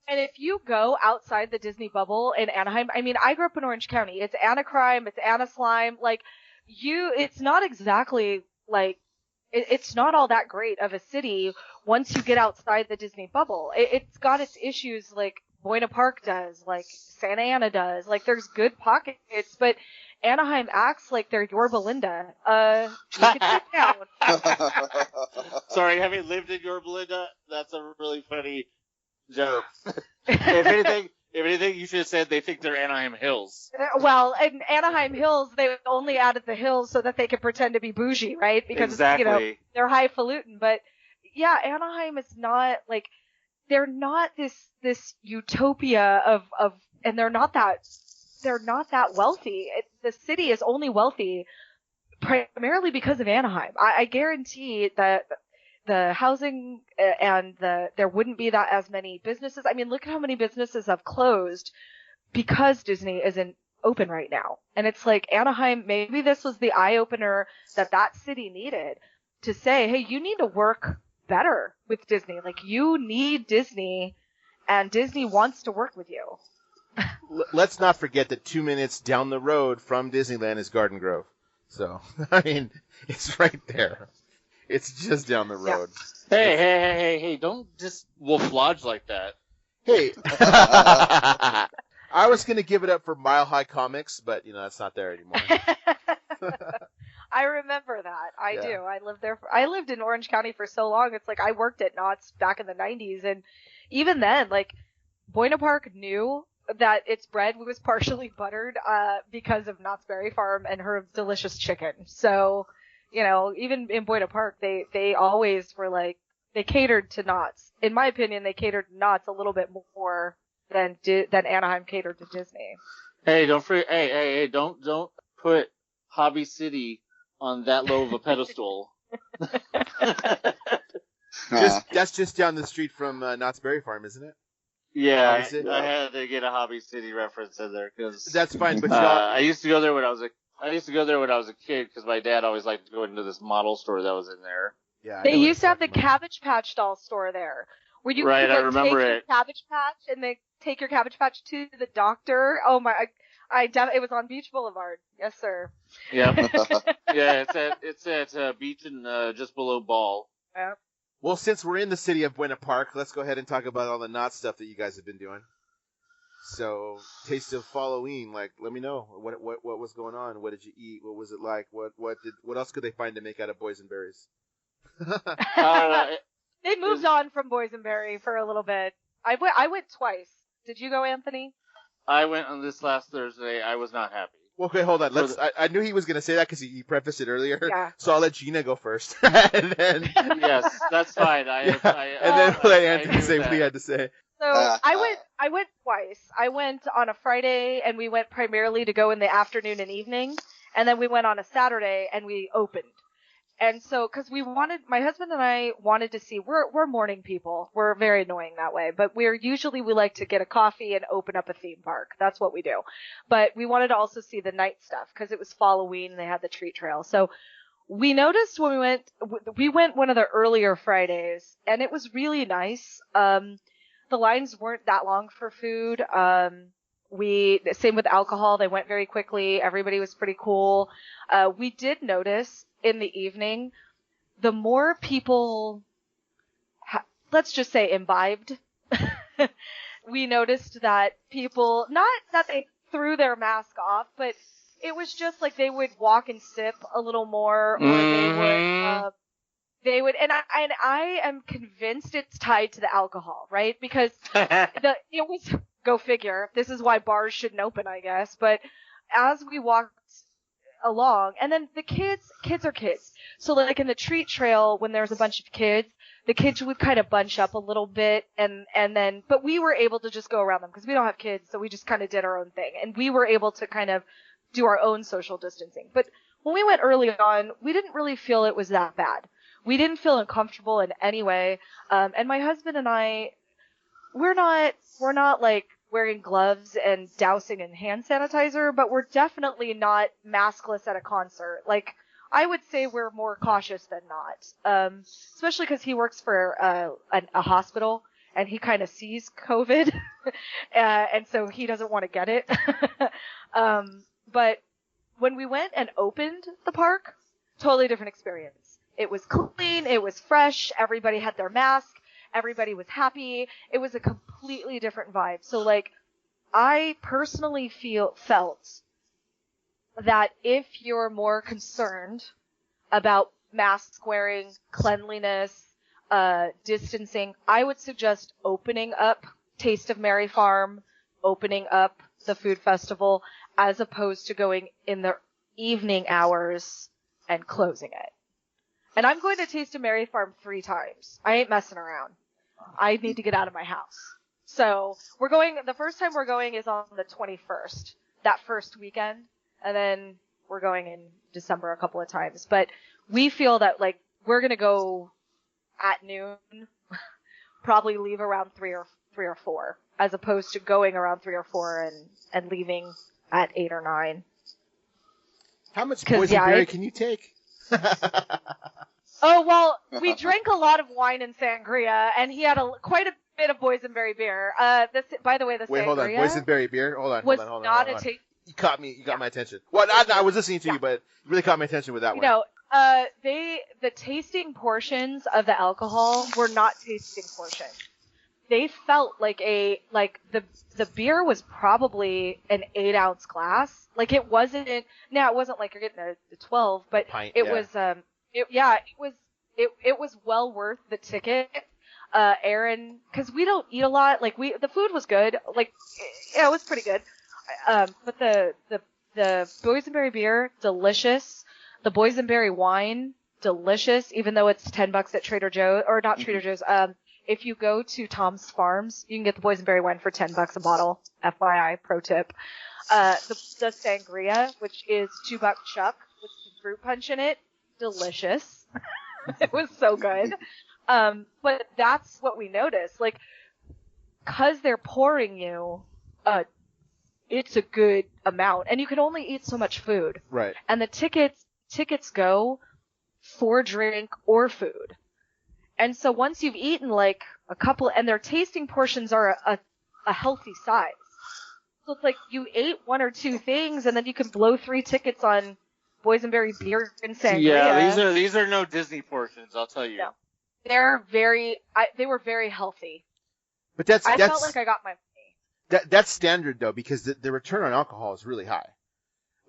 And if you go outside the Disney bubble in Anaheim, I mean, I grew up in Orange County. It's Anacrime, it's Anaslime. Like, it's not exactly, like, it's not all that great of a city once you get outside the Disney bubble. It's got its issues like Buena Park does, like Santa Ana does. Like, there's good pockets, but Anaheim acts like they're Yorba Linda. You can sit down. Sorry, having lived in Yorba Linda, that's a really funny joke. If anything, you should have said they think they're Anaheim Hills. Well, in Anaheim Hills, they only added the hills so that they could pretend to be bougie, right? Because exactly. They're highfalutin. But yeah, Anaheim is not like, they're not this utopia of, and they're not that wealthy. The city is only wealthy primarily because of Anaheim. I guarantee that the housing and there wouldn't be that as many businesses. I mean, look at how many businesses have closed because Disney isn't open right now. And it's like, Anaheim, maybe this was the eye opener that city needed to say, hey, you need to work better with Disney. Like, you need Disney, and Disney wants to work with you. Let's not forget that 2 minutes down the road from Disneyland is Garden Grove. So, I mean, it's right there. It's just down the road. Yeah. Hey, don't just Wolf Lodge like that. Hey. I was going to give it up for Mile High Comics, but, that's not there anymore. I remember that. I do. I lived in Orange County for so long. It's like, I worked at Knott's back in the 90s, and even then, like, Buena Park knew that its bread was partially buttered because of Knott's Berry Farm and her delicious chicken. So, even in Buena Park, they always were like, they catered to Knott's. In my opinion, they catered to Knott's a little bit more than Anaheim catered to Disney. Hey, don't put Hobby City on that low of a pedestal. That's just down the street from Knott's Berry Farm, isn't it? Yeah, I had to get a Hobby City reference in there because that's fine. But I used to go there when I was a kid because my dad always liked to go into this model store that was in there. Yeah, they used to have the Cabbage Patch doll store there, where you could I remember take your Cabbage Patch and they take your Cabbage Patch to the doctor. Oh my! It was on Beach Boulevard. Yes, sir. Yeah, yeah. It's at Beach and just below Ball. Yeah. Well, since we're in the city of Buena Park, let's go ahead and talk about all the Knott stuff that you guys have been doing. So, Taste of Fall-O-ween, like, let me know what was going on. What did you eat? What was it like? What else could they find to make out of boysenberries? They moved on from boysenberry for a little bit. I went twice. Did you go, Anthony? I went on this last Thursday. I was not happy. Okay, hold on. I knew he was going to say that because he prefaced it earlier. Yeah. So I'll let Gina go first. And then... Yes, that's fine. And then we'll let Anthony say what he had to say. So I went twice. I went on a Friday, and we went primarily to go in the afternoon and evening. And then we went on a Saturday, and we opened. And so, because my husband and I wanted to see, we're morning people. We're very annoying that way, but we like to get a coffee and open up a theme park. That's what we do. But we wanted to also see the night stuff because it was Fall-O-ween and they had the treat trail. So we noticed when we went one of the earlier Fridays and it was really nice. the lines weren't that long for food. Same with alcohol. They went very quickly. Everybody was pretty cool. We did notice in the evening, the more people, let's just say imbibed, we noticed that people, not that they threw their mask off, but it was just like they would walk and sip a little more, or they would, and I am convinced it's tied to the alcohol, right? Because it was, go figure, this is why bars shouldn't open, I guess. But as we walked along, and then the kids are kids. So like in the treat trail, when there's a bunch of kids, the kids would kind of bunch up a little bit, and then, but we were able to just go around them because we don't have kids, so we just kind of did our own thing, and we were able to kind of do our own social distancing. But when we went early on, we didn't really feel it was that bad. We didn't feel uncomfortable in any way. And my husband and I, we're not like wearing gloves and dousing in hand sanitizer, but we're definitely not maskless at a concert. Like, I would say we're more cautious than not. Especially because he works for a hospital, and he kind of sees COVID, and so he doesn't want to get it. But when we went and opened the park, totally different experience. It was clean, it was fresh, everybody had their mask, everybody was happy. It was a completely different vibe. So like, I personally felt that if you're more concerned about mask wearing, cleanliness, distancing, I would suggest opening up Taste of Mary Farm, opening up the food festival, as opposed to going in the evening hours and closing it. And I'm going to Taste of Mary Farm 3 times. I ain't messing around. I need to get out of my house. So the first time we're going is on the 21st, that first weekend. And then we're going in December a couple of times. But we feel that, like, we're going to go at noon, probably leave around 3 or 4, as opposed to going around 3 or 4 and leaving at 8 or 9. How much boysenberry can you take? Oh, well, we drank a lot of wine and sangria, and he had quite a bit of boysenberry beer. By the way, the Wait, sangria hold on. Boysenberry beer? Hold on. not a taste. You got my attention. Well, I was listening to you, but you really caught my attention with that one. No, the tasting portions of the alcohol were not tasting portions. They felt like the beer was probably an 8-ounce glass. Like, it wasn't like you're getting a 12, but it was it was well worth the ticket. Aaron, because we don't eat a lot. Like, the food was good. Like, yeah, it was pretty good. But the boysenberry beer, delicious. The boysenberry wine, delicious. Even though it's $10 at Trader Joe's, or not Trader Joe's. If you go to Tom's Farms, you can get the boysenberry wine for $10 a bottle. FYI, pro tip. The sangria, which is 2-buck chuck with some fruit punch in it, delicious. It was so good. But that's what we noticed. Like, 'cause they're pouring you, it's a good amount, and you can only eat so much food. Right. And the tickets go for drink or food. And so once you've eaten like a couple, and their tasting portions are a healthy size. So it's like you ate 1 or 2 things, and then you can blow 3 tickets on boysenberry beer and sangria. Yeah, these are no Disney portions, I'll tell you. No. They were very healthy. But I felt like I got my money. That's standard though, because the return on alcohol is really high.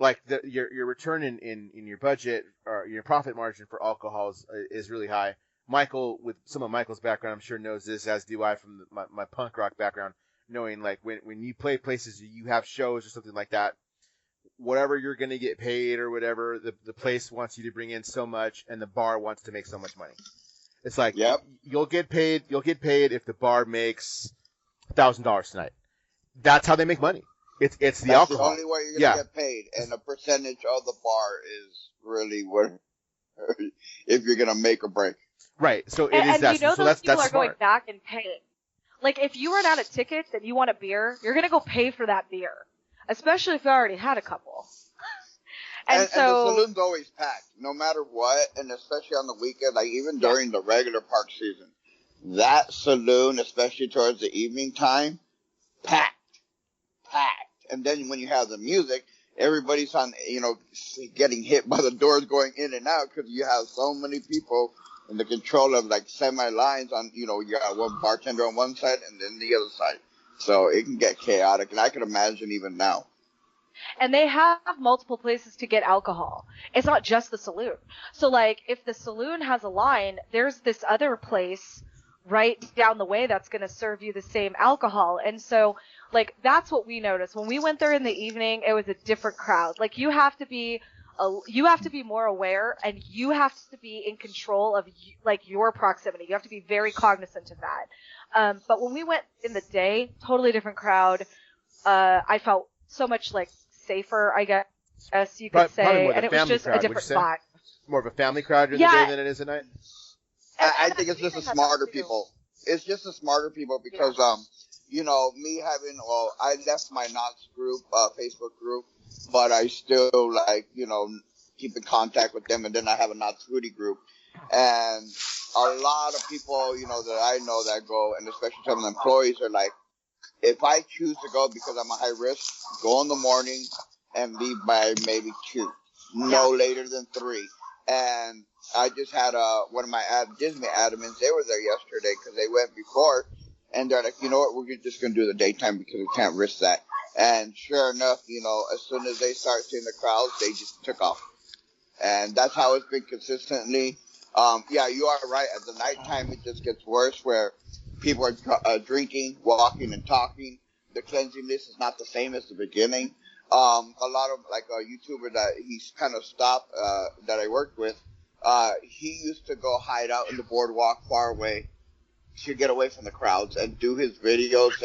Like your return in your budget or your profit margin for alcohol is really high. Michael, with some of Michael's background, I'm sure knows this, as do I from my punk rock background, knowing like when you play places, you have shows or something like that, whatever you're going to get paid or whatever, the place wants you to bring in so much, and the bar wants to make so much money. It's like, yep. You'll get paid if the bar makes $1,000 tonight. That's how they make money. It's the alcohol. That's the only way you're going to get paid, and a percentage of the bar is really what, if you're going to make or break. Right, so and that's those that's people are smart. going back and paying. Like, if you run out of tickets and you want a beer, you're going to go pay for that beer, especially if you already had a couple. and the saloon's always packed, no matter what, and especially on the weekend, like even during the regular park season. that saloon, especially towards the evening time, packed. And then when you have the music, everybody's on, getting hit by the doors going in and out because you have so many people in the control of like semi-lines on, you got one bartender on one side and then the other side. So it can get chaotic, and I can imagine even now. And they have multiple places to get alcohol. It's not just the saloon. So, like, if the saloon has a line, there's this other place right down the way that's going to serve you the same alcohol. And so, like, that's what we noticed. When we went there in the evening, it was a different crowd. Like, you have to be more aware, and you have to be in control of, like, your proximity. You have to be very cognizant of that. But when we went in the day, totally different crowd. I felt so much, like, safer, I guess you could say, and it was just a different vibe. More of a family crowd during the day than it is at night? I think it's just the smarter people. It's just the smarter people because, me having, I left my Knott's group, Facebook group, but I still, like, keep in contact with them, and then I have a Knott's Foodie group. And a lot of people, that I know that go, and especially some of the employees are like, if I choose to go because I'm a high risk, go in the morning and leave by maybe 2, no later than 3. And I just had one of my Disney admins. They were there yesterday because they went before, and they're like, you know what, we're just going to do the daytime because we can't risk that. And sure enough, as soon as they start seeing the crowds, they just took off. And that's how it's been consistently. You are right. At the nighttime, it just gets worse where people are drinking, walking, and talking. The cleanliness is not the same as the beginning. A lot of, like, a YouTuber that he's kind of stopped, that I worked with, he used to go hide out in the boardwalk far away to get away from the crowds and do his videos.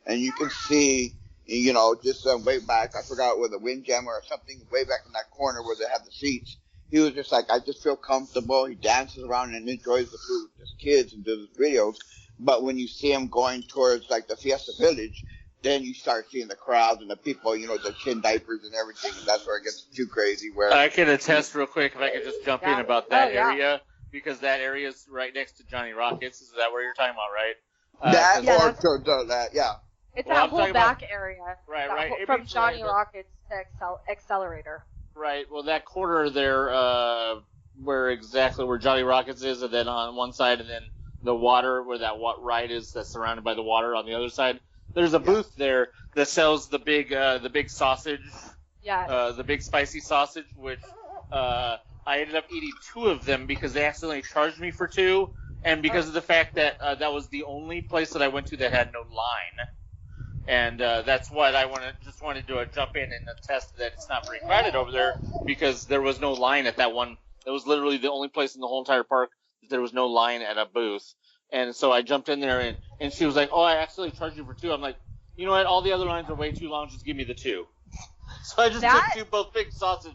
And you can see, just way back, I forgot where the Windjammer or something, way back in that corner where they have the seats. He was just like, I just feel comfortable. He dances around and enjoys the food with his kids and does his videos. But when you see him going towards, like, the Fiesta Village, then you start seeing the crowds and the people, the chin diapers and everything, and that's where it gets too crazy. Where I can attest real quick, if I could just jump in about that area, because that area is right next to Johnny Rockets. Is that what you're talking about, right? It's that whole back area. Right. From Johnny Rockets to Accelerator. Right. Well, that corner there, where Johnny Rockets is, and then on one side, and then the water, where that ride is that's surrounded by the water on the other side. There's a booth there that sells the big sausage. Yeah. The big spicy sausage, which I ended up eating 2 of them because they accidentally charged me for 2, and because of the fact that that was the only place that I went to that had no line. And that's what I wanted to jump in and attest that it's not very crowded over there because there was no line at that one. It was literally the only place in the whole entire park that there was no line at a booth. And so I jumped in there, and she was like, oh, I actually charged you for 2. I'm like, you know what? All the other lines are way too long. Just give me the 2. So I just took both big sausage.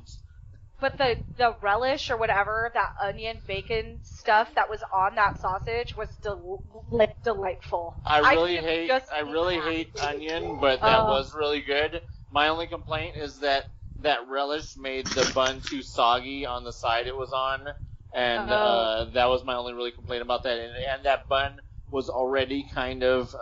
But the relish or whatever, that onion, bacon stuff that was on that sausage was delightful. I really hate onion, but that was really good. My only complaint is that relish made the bun too soggy on the side it was on. And that was my only really complaint about that. And that bun was already kind of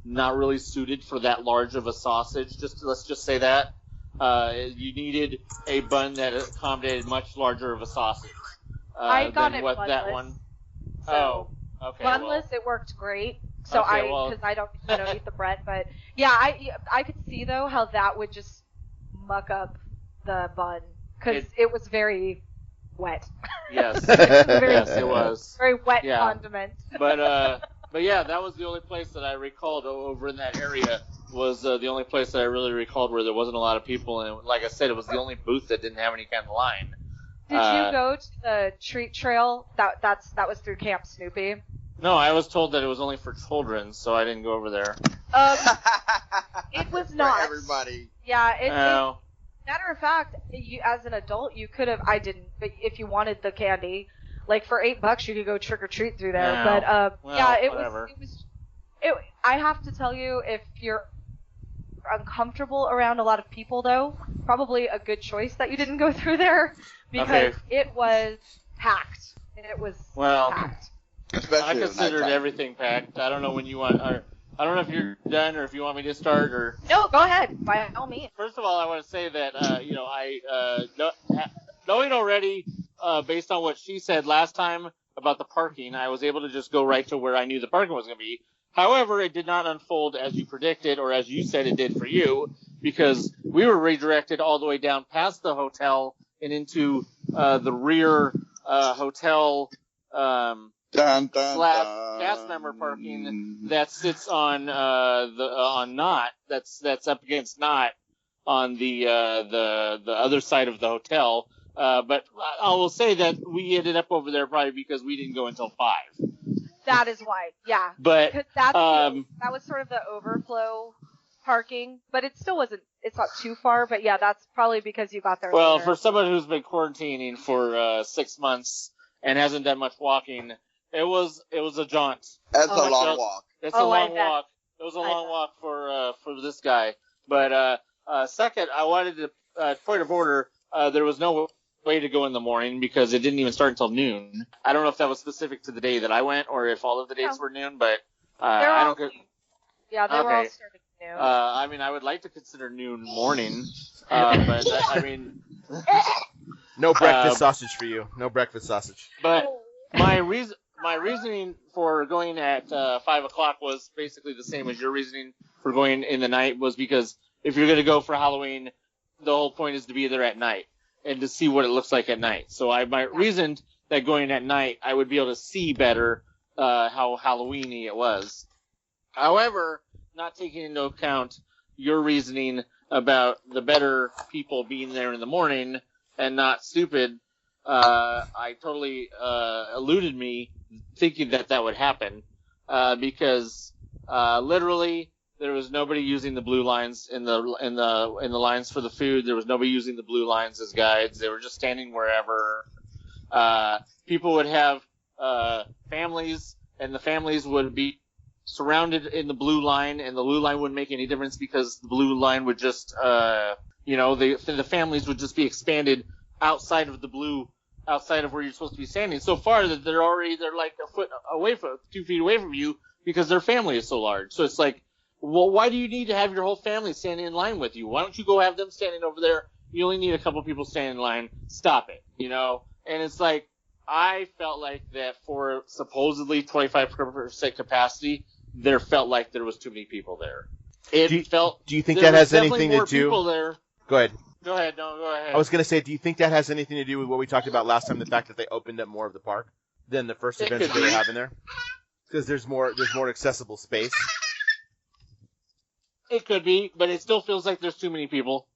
not really suited for that large of a sausage. Let's just say that. You needed a bun that accommodated much larger of a sausage. I got it what bunless. That one. So okay. Bunless, it worked great. So because I don't eat the bread, but yeah, I could see though how that would just muck up the bun because it was very wet. Yes, it was. Very wet condiment. But yeah, that was the only place that I recalled over in that area. Was the only place that I really recalled where there wasn't a lot of people, and like I said, it was the only booth that didn't have any kind of line. Did you go to the treat trail? That was through Camp Snoopy. No, I was told that it was only for children, so I didn't go over there. It was not. For everybody. Yeah, matter of fact, you as an adult, you could have. I didn't, but if you wanted the candy, like for $8, you could go trick or treat through there. No. But whatever. I have to tell you, if you're uncomfortable around a lot of people, though, probably a good choice that you didn't go through there because it was packed. It was packed. Especially especially I at considered nighttime. everything packed. I don't know when you want, or I don't know if you're done or if you want me to start or. No, go ahead. By all means. First of all, I want to say that knowing already, based on what she said last time about the parking, I was able to just go right to where I knew the parking was going to be. However, it did not unfold as you predicted or as you said it did for you, because we were redirected all the way down past the hotel and into the rear hotel Dun, dun, dun. cast member parking that sits on on Knott. That's up against Knott on the other side of the hotel. But I will say that we ended up over there probably because we didn't go until 5. That is why, yeah. But Because that was sort of the overflow parking, but it still wasn't. It's not too far, but yeah, that's probably because you got there. Well, later. for someone who's been quarantining for 6 months and hasn't done much walking, it was a jaunt. That's Oh, a long walk. It's Oh, a long I bet. walk. It was a I long bet. walk for this guy. But second, I wanted to point of order. There was no way to go in the morning because it didn't even start until noon. I don't know if that was specific to the day that I went or if all of the days No. were noon, but They're I all don't. Yeah, they were all Okay. started new. I mean, I would like to consider noon morning, but I mean, No breakfast sausage for you. No breakfast sausage. but my reasoning for going at 5 o'clock was basically the same as your reasoning for going in the night, was because if you're going to go for Halloween, the whole point is to be there at night and to see what it looks like at night. So I reasoned that going at night, I would be able to see better how Halloween-y it was. However, not taking into account your reasoning about the better people being there in the morning and not stupid, I totally eluded me thinking that would happen, because literally there was nobody using the blue lines in the lines for the food. There was nobody using the blue lines as guides. They were just standing wherever. People would have families, and the families would be surrounded in the blue line, and the blue line wouldn't make any difference because the blue line would just, the families would just be expanded outside of the blue, outside of where you're supposed to be standing, so far that they're like a foot away from, 2 feet away from you because their family is so large. So it's like, well, why do you need to have your whole family standing in line with you? Why don't you go have them standing over there? You only need a couple people standing in line. Stop it, And it's like, I felt like that for supposedly 25% capacity, there felt like there was too many people there. Do you think that has anything to do? People there. Go ahead. Go ahead. No, go ahead. I was going to say, do you think that has anything to do with what we talked about last time, the fact that they opened up more of the park than the first It events could that they were be. having there? Because there's more accessible space. It could be, but it still feels like there's too many people.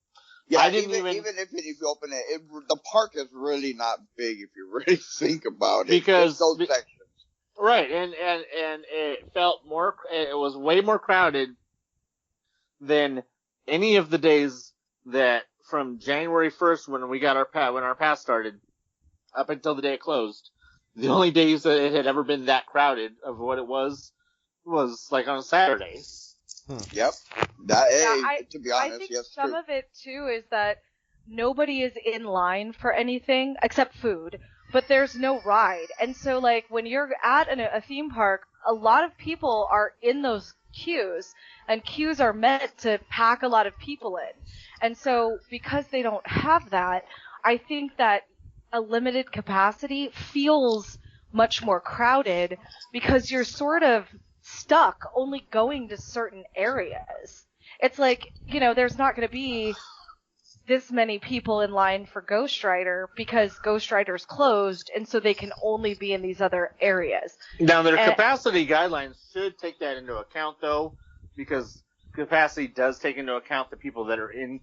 Yeah, I didn't even if you open it, the park is really not big if you really think about it. Because- It's those sections. Right, and it felt it was way more crowded than any of the days that from January 1st when our pass started up until the day it closed. The only days that it had ever been that crowded of what it was like on Saturdays. Yep. That is, Yeah, to be honest, I think yes, some true. of it too is that nobody is in line for anything except food, but there's no ride. And so, like, when you're at a theme park, a lot of people are in those queues, and queues are meant to pack a lot of people in. And so, because they don't have that, I think that a limited capacity feels much more crowded because you're sort of stuck only going to certain areas. It's like, there's not going to be this many people in line for Ghost Rider because Ghost Rider's closed, and so they can only be in these other areas. Now, their capacity guidelines should take that into account, though, because capacity does take into account the people that are in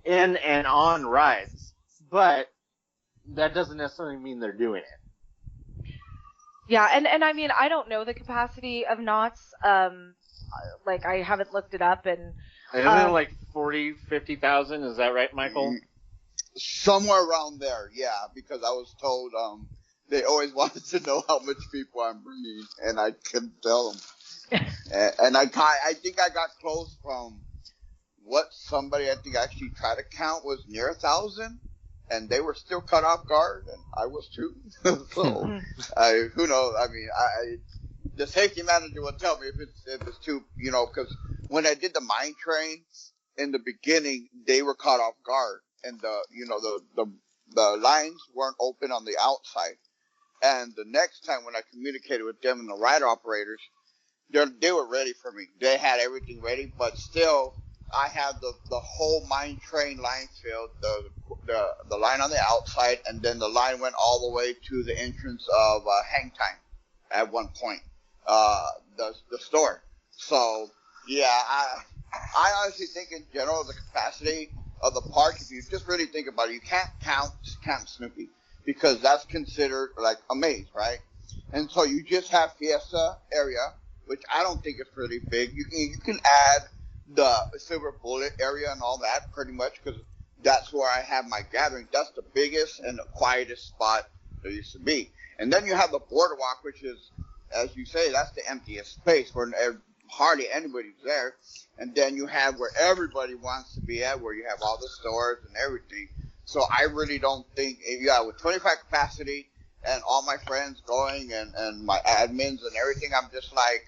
and on rides. But that doesn't necessarily mean they're doing it. Yeah, and I mean, I don't know the capacity of Knott's. Like, I haven't looked it up, and Isn't it like 40, 50,000? Is that right, Michael? Somewhere around there, yeah, because I was told they always wanted to know how much people I'm bringing, and I couldn't tell them. and I think I got close from what somebody I think actually tried to count was near 1,000, and they were still caught off guard, and I was too. So, who knows? I mean, the safety manager will tell me if it's too, because when I did the mine train in the beginning, they were caught off guard, and the lines weren't open on the outside. And the next time when I communicated with them and the ride operators, they were ready for me. They had everything ready, but still, I had the whole mine train line filled, the line on the outside, and then the line went all the way to the entrance of Hang Time at one point, the store. So, yeah, I honestly think in general the capacity of the park, if you just really think about it, you can't count Camp Snoopy because that's considered like a maze, right? And so you just have Fiesta area, which I don't think is pretty big. You can add the Silver Bullet area and all that pretty much because that's where I have my gathering. That's the biggest and the quietest spot there used to be. And then you have the boardwalk, which is, as you say, that's the emptiest space where hardly anybody's there. And then you have where everybody wants to be at, where you have all the stores and everything. So I really don't think, with 25 capacity and all my friends going and my admins and everything, I'm just like,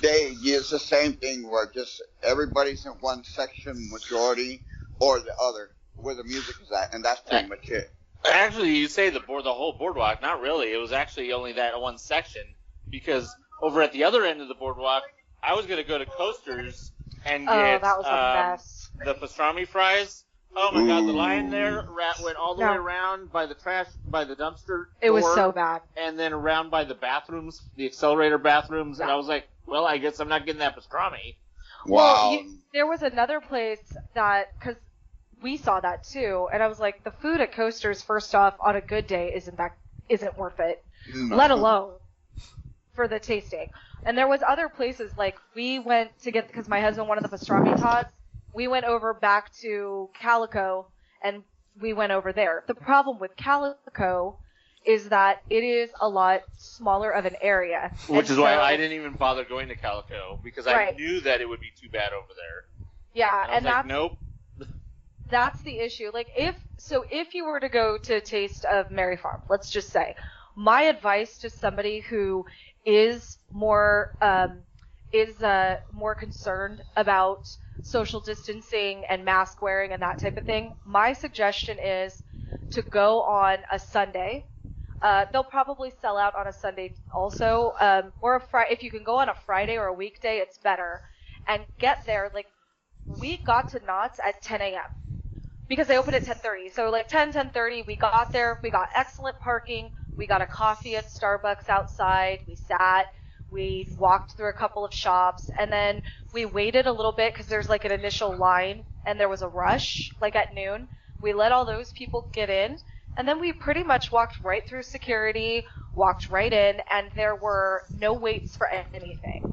it's the same thing where just everybody's in one section, majority, or the other, where the music is at, and that's pretty much it. Actually, you say the whole boardwalk. Not really. It was actually only that one section, because over at the other end of the boardwalk, I was going to go to Coasters and get that was a mess. The pastrami fries. Oh my God, the line there went all the way around by the dumpster. It was so bad. And then around by the bathrooms, the accelerator bathrooms, and I was like, well, I guess I'm not getting that pastrami. Wow. Well, there was another place because we saw that too, and I was like, the food at Coasters, first off, on a good day isn't worth it, let alone for the tasting. And there was other places, like we went to get, because my husband wanted the pastrami tots, we went over back to Calico, and we went over there. The problem with Calico is that it is a lot smaller of an area. Which is why I didn't even bother going to Calico, because I knew that it would be too bad over there. Yeah, and that's nope. That's the issue. Like, if you were to go to Taste of Mary Farm, let's just say, my advice to somebody who is more concerned about social distancing and mask wearing and that type of thing, my suggestion is to go on a Sunday. They'll probably sell out on a Sunday also, or if you can go on a Friday or a weekday, it's better. And get there, like, we got to Knott's at 10 a.m. because they opened at 10:30. So like 10:30, we got there. We got excellent parking. We got a coffee at Starbucks outside. We sat. We walked through a couple of shops, and then we waited a little bit because there's like an initial line, and there was a rush, like at noon. We let all those people get in, and then we pretty much walked right through security, walked right in, and there were no waits for anything.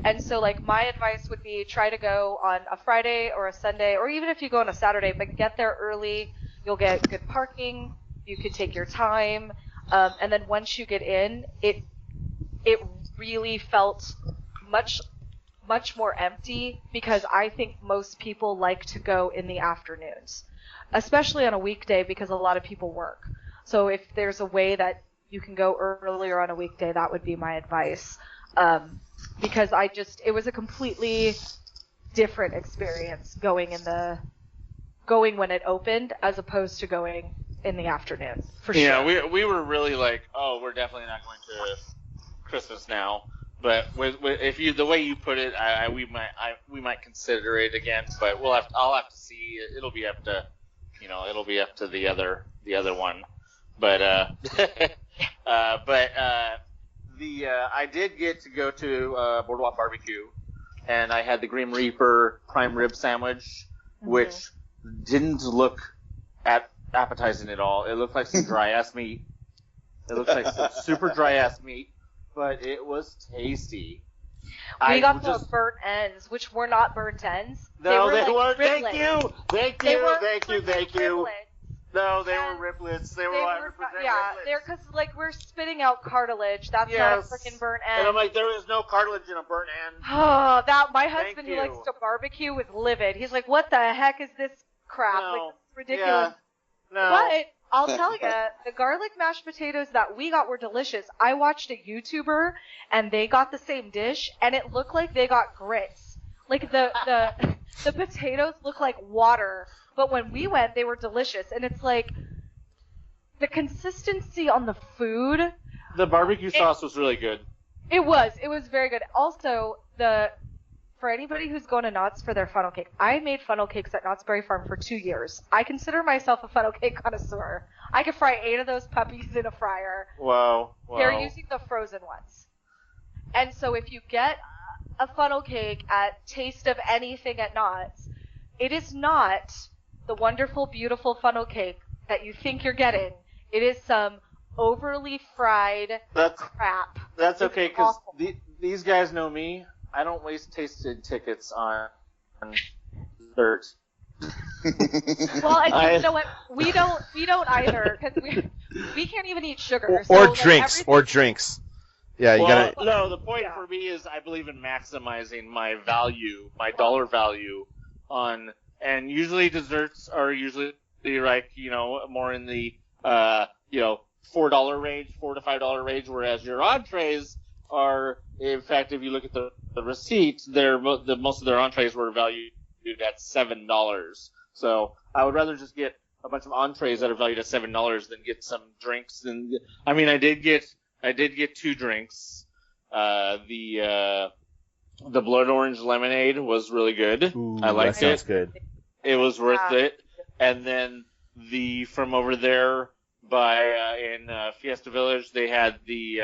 And so, like, my advice would be try to go on a Friday or a Sunday, or even if you go on a Saturday, but get there early. You'll get good parking. You can take your time. And then once you get in, it really felt much more empty, because I think most people like to go in the afternoons, especially on a weekday, because a lot of people work. So if there's a way that you can go earlier on a weekday, that would be my advice. Because it was a completely different experience going when it opened as opposed to going in the afternoon, for sure. Yeah, we were really like, oh, we're definitely not going to Christmas now. But if the way you put it, we might consider it again. But I'll have to see. It'll be up to the other one. But I did get to go to Boardwalk Barbecue, and I had the Grim Reaper prime rib sandwich, which didn't look appetizing at all. It looked like some dry ass meat. It looked like some super dry ass meat, but it was tasty. We got the burnt ends, which were not burnt ends. No, they were. Riblets. Thank you. No, they were riblets. They were 100% riblets. They're because like we're spitting out cartilage. That's not a freaking burnt end. And I'm like, there is no cartilage in a burnt end. Oh, my husband who likes to barbecue was livid. He's like, what the heck is this crap? No. Like, it's ridiculous. Yeah. No. But I'll tell you, the garlic mashed potatoes that we got were delicious. I watched a YouTuber, and they got the same dish, and it looked like they got grits. Like, the potatoes look like water, but when we went, they were delicious. And it's like, the consistency on the food. The barbecue sauce was really good. It was very good. Also, for anybody who's going to Knott's for their funnel cake, I made funnel cakes at Knott's Berry Farm for 2 years. I consider myself a funnel cake connoisseur. I could fry 8 of those puppies in a fryer. Wow. They're using the frozen ones. And so if you get a funnel cake at Taste of anything at Knott's, it is not the wonderful, beautiful funnel cake that you think you're getting. It is some overly fried crap. That's okay, because these guys know me. I don't waste tasted tickets on dessert. Well, and you know what? We don't either, because we can't even eat sugar. Or drinks. Yeah, you gotta. No, the point for me is I believe in maximizing my value, my dollar value on, and usually desserts are usually like, more in the, $4 range, $4 to $5 range, whereas your entrees are, in fact, if you look at the receipts, most of their entrees were valued at $7. So I would rather just get a bunch of entrees that are valued at $7 than get some drinks. I did get 2 drinks. The blood orange lemonade was really good. Ooh, I liked that sounds good. It was worth it. And then from over there in Fiesta Village, they had the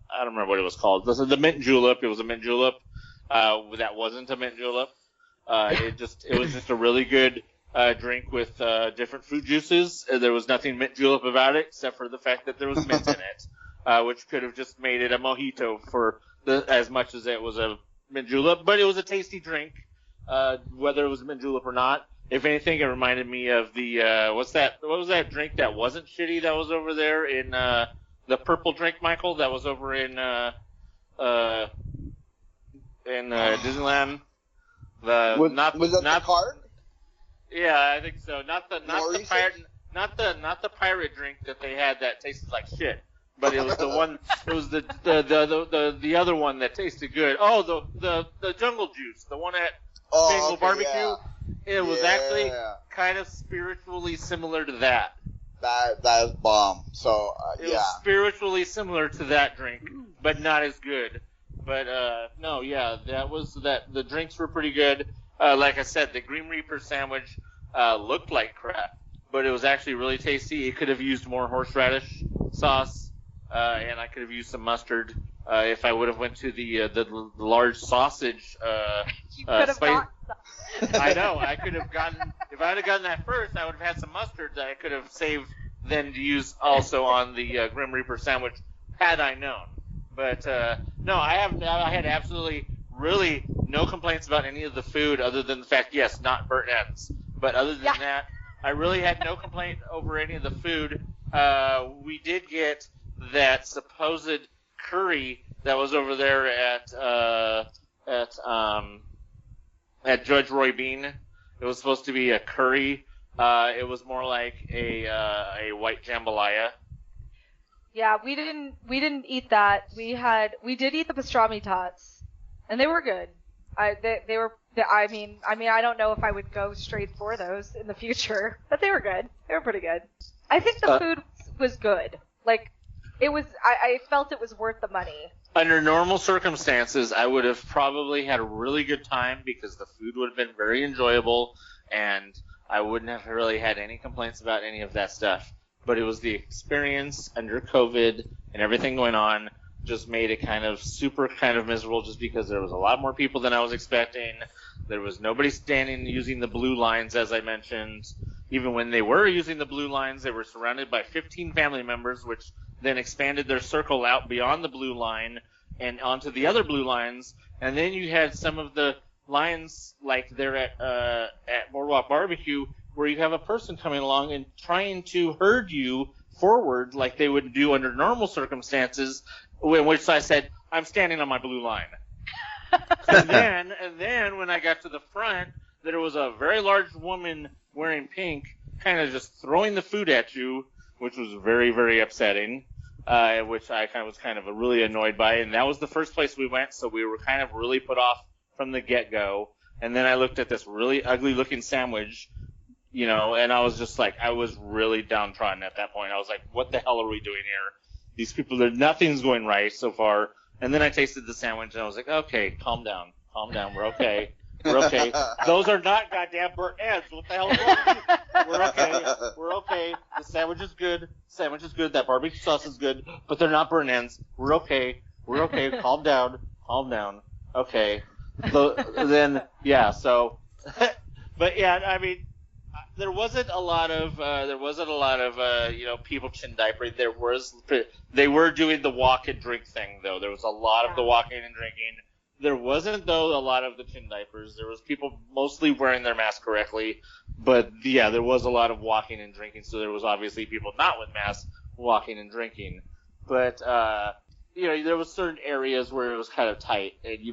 I don't remember what it was called. The mint julep. It was a mint julep. That wasn't a mint julep. It was just a really good drink with different fruit juices. There was nothing mint julep about it except for the fact that there was mint in it, which could have just made it a mojito for as much as it was a mint julep. But it was a tasty drink, whether it was mint julep or not. If anything, it reminded me of the what was that drink that wasn't shitty that was over there in the purple drink, Michael, that was over in Disneyland. Was that the card? Yeah, I think so. Not the pirate drink that they had that tasted like shit. But it was the one. It was the other one that tasted good. Oh, the jungle juice, the one at Bengal Barbecue. Yeah. It was actually kind of spiritually similar to that. That is bomb. So it was spiritually similar to that drink, but not as good. But the drinks were pretty good. Like I said, the Green Reaper sandwich looked like crap, but it was actually really tasty. It could have used more horseradish sauce, and I could have used some mustard. If I would have went to the large sausage spice. I know. I could have gotten, if I would have gotten that first, I would have had some mustard that I could have saved then to use also on the Grim Reaper sandwich had I known. But no, I had absolutely really no complaints about any of the food other than the fact, yes, not burnt ends. But other than that, I really had no complaint over any of the food. We did get that supposed curry that was over there at Judge Roy Bean. It was supposed to be a curry. It was more like a white jambalaya. Yeah, we didn't eat that. We did eat the pastrami tots, and they were good. I don't know if I would go straight for those in the future, but they were good. They were pretty good. I think the food was good. Like, it was. I felt it was worth the money. Under normal circumstances, I would have probably had a really good time because the food would have been very enjoyable, and I wouldn't have really had any complaints about any of that stuff. But it was the experience under COVID and everything going on just made it kind of miserable just because there was a lot more people than I was expecting. There was nobody standing using the blue lines, as I mentioned. Even when they were using the blue lines, they were surrounded by 15 family members, which then expanded their circle out beyond the blue line and onto the other blue lines. And then you had some of the lines like there at Boardwalk Barbecue where you have a person coming along and trying to herd you forward like they would do under normal circumstances, in which I said, I'm standing on my blue line. and then when I got to the front, there was a very large woman wearing pink kind of just throwing the food at you, which was very, very upsetting, which I was kind of really annoyed by. And that was the first place we went, so we were kind of really put off from the get-go. And then I looked at this really ugly-looking sandwich, you know, and I was just like, I was really downtrodden at that point. I was like, what the hell are we doing here? These people, nothing's going right so far. And then I tasted the sandwich, and I was like, okay, calm down, we're okay. We're okay. Those are not goddamn burnt ends. What the hell is wrong with you? We're okay. The sandwich is good. That barbecue sauce is good, but they're not burnt ends. We're okay. Calm down. Okay. Then, yeah, so, but yeah, I mean, there wasn't a lot of, you know, people chin diapering. They were doing the walk and drink thing, though. There was a lot of the walking and drinking. There wasn't, though, a lot of the chin diapers. There was people mostly wearing their mask correctly. But, yeah, there was a lot of walking and drinking. So there was obviously people not with masks walking and drinking. But, you know, there was certain areas where it was kind of tight and you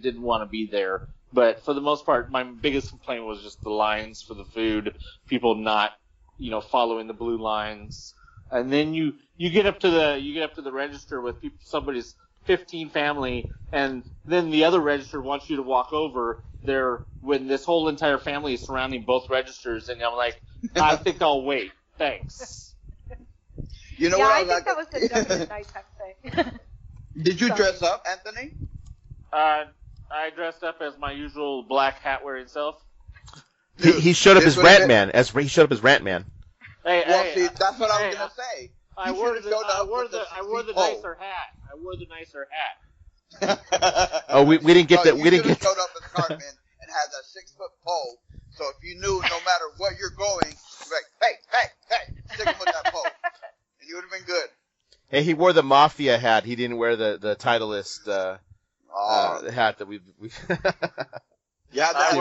didn't want to be there. But for the most part, my biggest complaint was just the lines for the food, people not, you know, following the blue lines. And then you get up to the register with somebody's 15 family, and then the other register wants you to walk over there when this whole entire family is surrounding both registers, and I'm like, I think I'll wait. Thanks. You know yeah, what I think that was the definite nighttime thing. Did you dress up, Anthony? I dressed up as my usual black hat wearing self. He showed up as Rant Man. He showed up as Rant Man. Hey, see, that's what I was gonna say. I wore the nicer hat. I wore the nicer hat. Oh, we didn't get that. We didn't get. Showed up as Cartman and had that 6-foot pole. So if you knew no matter where you're going, you'd be like, hey, stick him with that pole, and you would have been good. Hey, he wore the Mafia hat. He didn't wear the Titleist hat that we. Yeah, I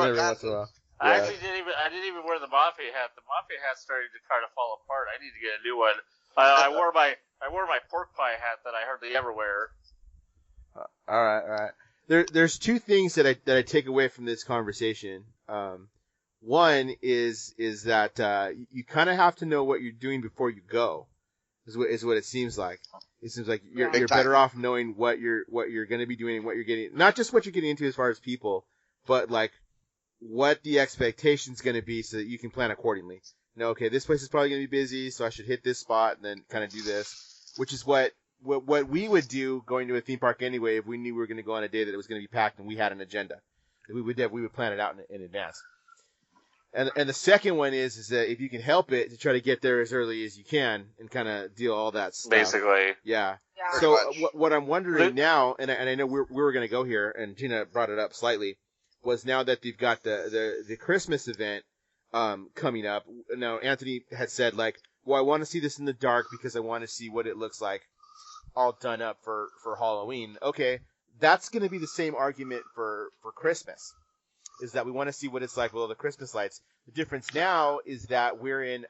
didn't even wear the Mafia hat. The Mafia hat started to kind of fall apart. I need to get a new one. I wore my pork pie hat that I hardly ever wear. All right. There's two things that I take away from this conversation. One is that you kind of have to know what you're doing before you go. Is what it seems like. It seems like you're better off knowing what you're going to be doing and what you're getting, not just what you're getting into as far as people, but like what the expectation's going to be so that you can plan accordingly. You know, okay, this place is probably going to be busy, so I should hit this spot and then kind of do this, which is what we would do going to a theme park anyway if we knew we were going to go on a day that it was going to be packed and we had an agenda. We would plan it out in advance. And the second one is that if you can help it, to try to get there as early as you can and kind of deal all that stuff. Basically. Yeah. So what I'm wondering now, and I know we were going to go here, and Gina brought it up slightly, was now that they've got the Christmas event coming up. Now, Anthony had said, like, well, I want to see this in the dark because I want to see what it looks like all done up for Halloween. Okay, that's going to be the same argument for Christmas. Is that we want to see what it's like with all the Christmas lights. The difference now is that we're in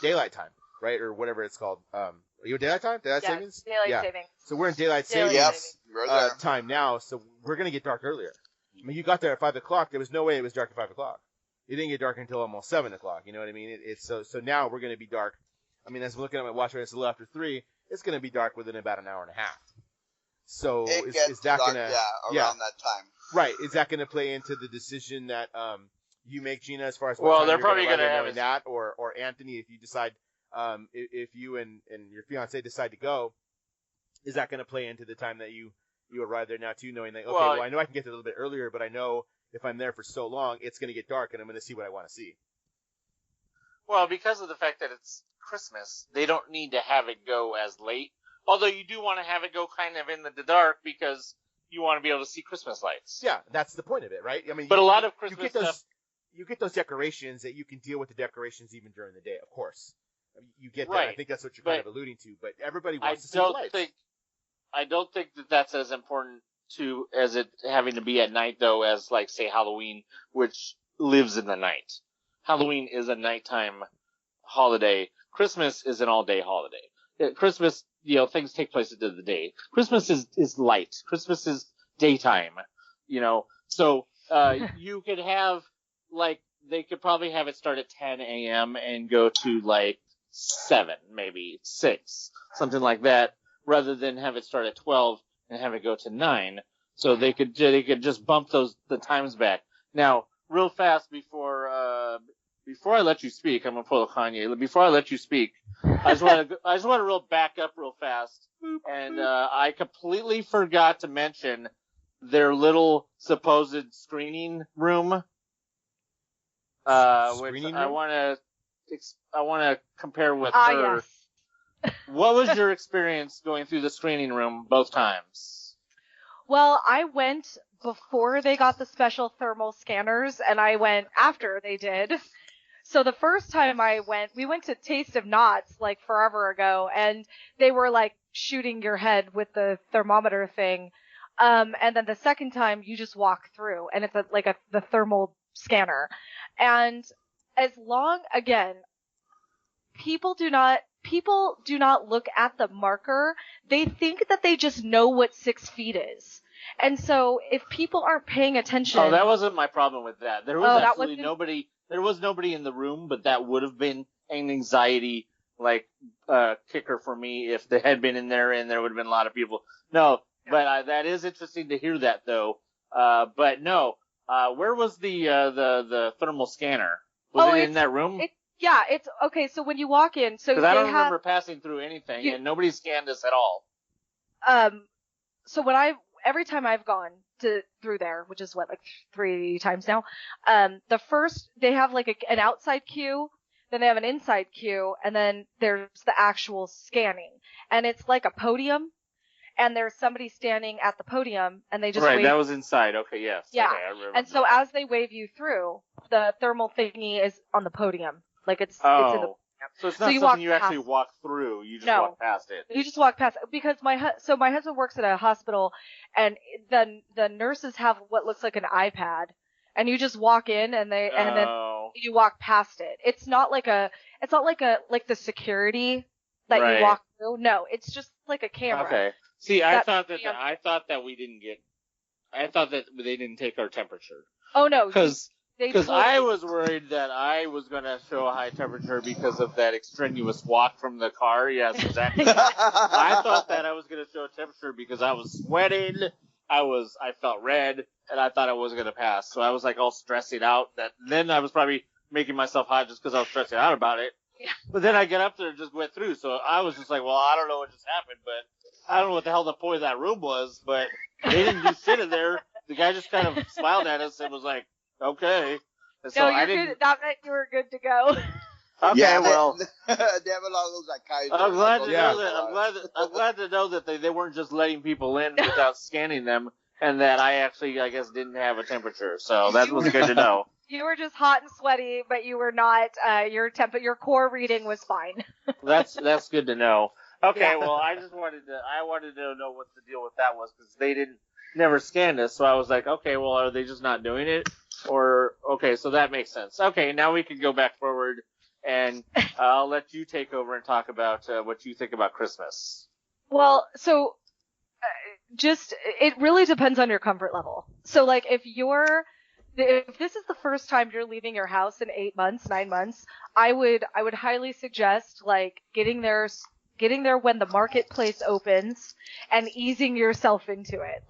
daylight time, right? Or whatever it's called. Are you in daylight time? Daylight savings? Daylight saving. So we're in daylight savings time now, so we're going to get dark earlier. I mean, you got there at 5 o'clock. There was no way it was dark at 5 o'clock. It didn't get dark until almost 7 o'clock. You know what I mean? So now we're going to be dark. I mean, as I'm looking at my watch right, it's a little after 3. It's going to be dark within about an hour and a half. So is that going to... around that time. Right. Is that going to play into the decision that you make, Gina, as far as what time they're probably going to have that, or Anthony, if you decide, if you and your fiance decide to go, is that going to play into the time that you arrive there now too, knowing that well, I know I can get there a little bit earlier, but I know if I'm there for so long, it's going to get dark and I'm going to see what I want to see. Well, because of the fact that it's Christmas, they don't need to have it go as late. Although you do want to have it go kind of in the dark because you want to be able to see Christmas lights. Yeah, that's the point of it, right? I mean, but a lot of Christmas stuff... You get those decorations that you can deal with the decorations even during the day, of course. I mean, you get that. Right. I think that's what you're kind of alluding to, but everybody wants to see the lights. I don't think that that's as important as it having to be at night, though, as, like, say, Halloween, which lives in the night. Halloween is a nighttime holiday. Christmas is an all-day holiday. Christmas, things take place into the day. Christmas is light. Christmas is daytime, So, you could have, like, they could probably have it start at 10 a.m. and go to like 7, maybe 6, something like that, rather than have it start at 12 and have it go to 9. So they could just bump the times back. Now, real fast before I let you speak, I'm gonna pull a Kanye. Before I let you speak, I just want to real back up real fast, and I completely forgot to mention their little supposed screening room, which I want to compare with her. Yes. What was your experience going through the screening room both times? Well, I went before they got the special thermal scanners, and I went after they did. So the first time we went to Taste of Knott's like forever ago, and they were like shooting your head with the thermometer thing. And then the second time you just walk through, and it's the thermal scanner. And again, people do not look at the marker. They think that they just know what 6 feet is. And so if people aren't paying attention. Oh, that wasn't my problem with that. There was absolutely nobody. There was nobody in the room, but that would have been an anxiety kicker for me if they had been in there and there would have been a lot of people. No, but that is interesting to hear that though. But no, where was the thermal scanner? Was it in that room? It's okay. So when you walk in, because I don't remember passing through anything, and nobody scanned us at all. So every time I've gone through there, which is 3 times now, they have an outside queue, then they have an inside queue, and then there's the actual scanning, and it's like a podium, and there's somebody standing at the podium, and they just right. That was inside. Okay, yes. Yeah, okay, I remember and so as they wave you through, the thermal thingy is on the podium, it's in the. So it's not something you actually walk through. You just walk past it. You just walk past it. Because my husband works at a hospital, and the nurses have what looks like an iPad, and you just walk in and then you walk past it. It's not like the security that you walk through. No, it's just like a camera. Okay. See, I thought that we didn't get. I thought that they didn't take our temperature. Oh no. Because I was worried that I was going to show a high temperature because of that extraneous walk from the car. Yes, exactly. I thought that I was going to show a temperature because I was sweating. I felt red, and I thought I wasn't going to pass. So I was all stressing out. Then I was probably making myself hot just because I was stressing out about it. Yeah. But then I get up there and just went through. So I was just well, I don't know what just happened, but I don't know what the hell the point of that room was. But they didn't do shit in there. The guy just kind of smiled at us and was like, okay. So no, good. That meant you were good to go. Okay, yeah, well. They have a lot of those Kaiser. I'm glad to know that they weren't just letting people in without scanning them, and that I actually, I guess, didn't have a temperature. So that was good to know. You were just hot and sweaty, but you were not. Your core reading was fine. That's good to know. Okay, well, I wanted to know what the deal with that was because they never scanned us. So I was like, okay, well, are they just not doing it? Or, okay, so that makes sense. Okay, now we can go back forward, and I'll let you take over and talk about what you think about Christmas. Well, so it really depends on your comfort level. So, if this is the first time you're leaving your house in 8 months, 9 months, I would highly suggest, getting there when the marketplace opens and easing yourself into it.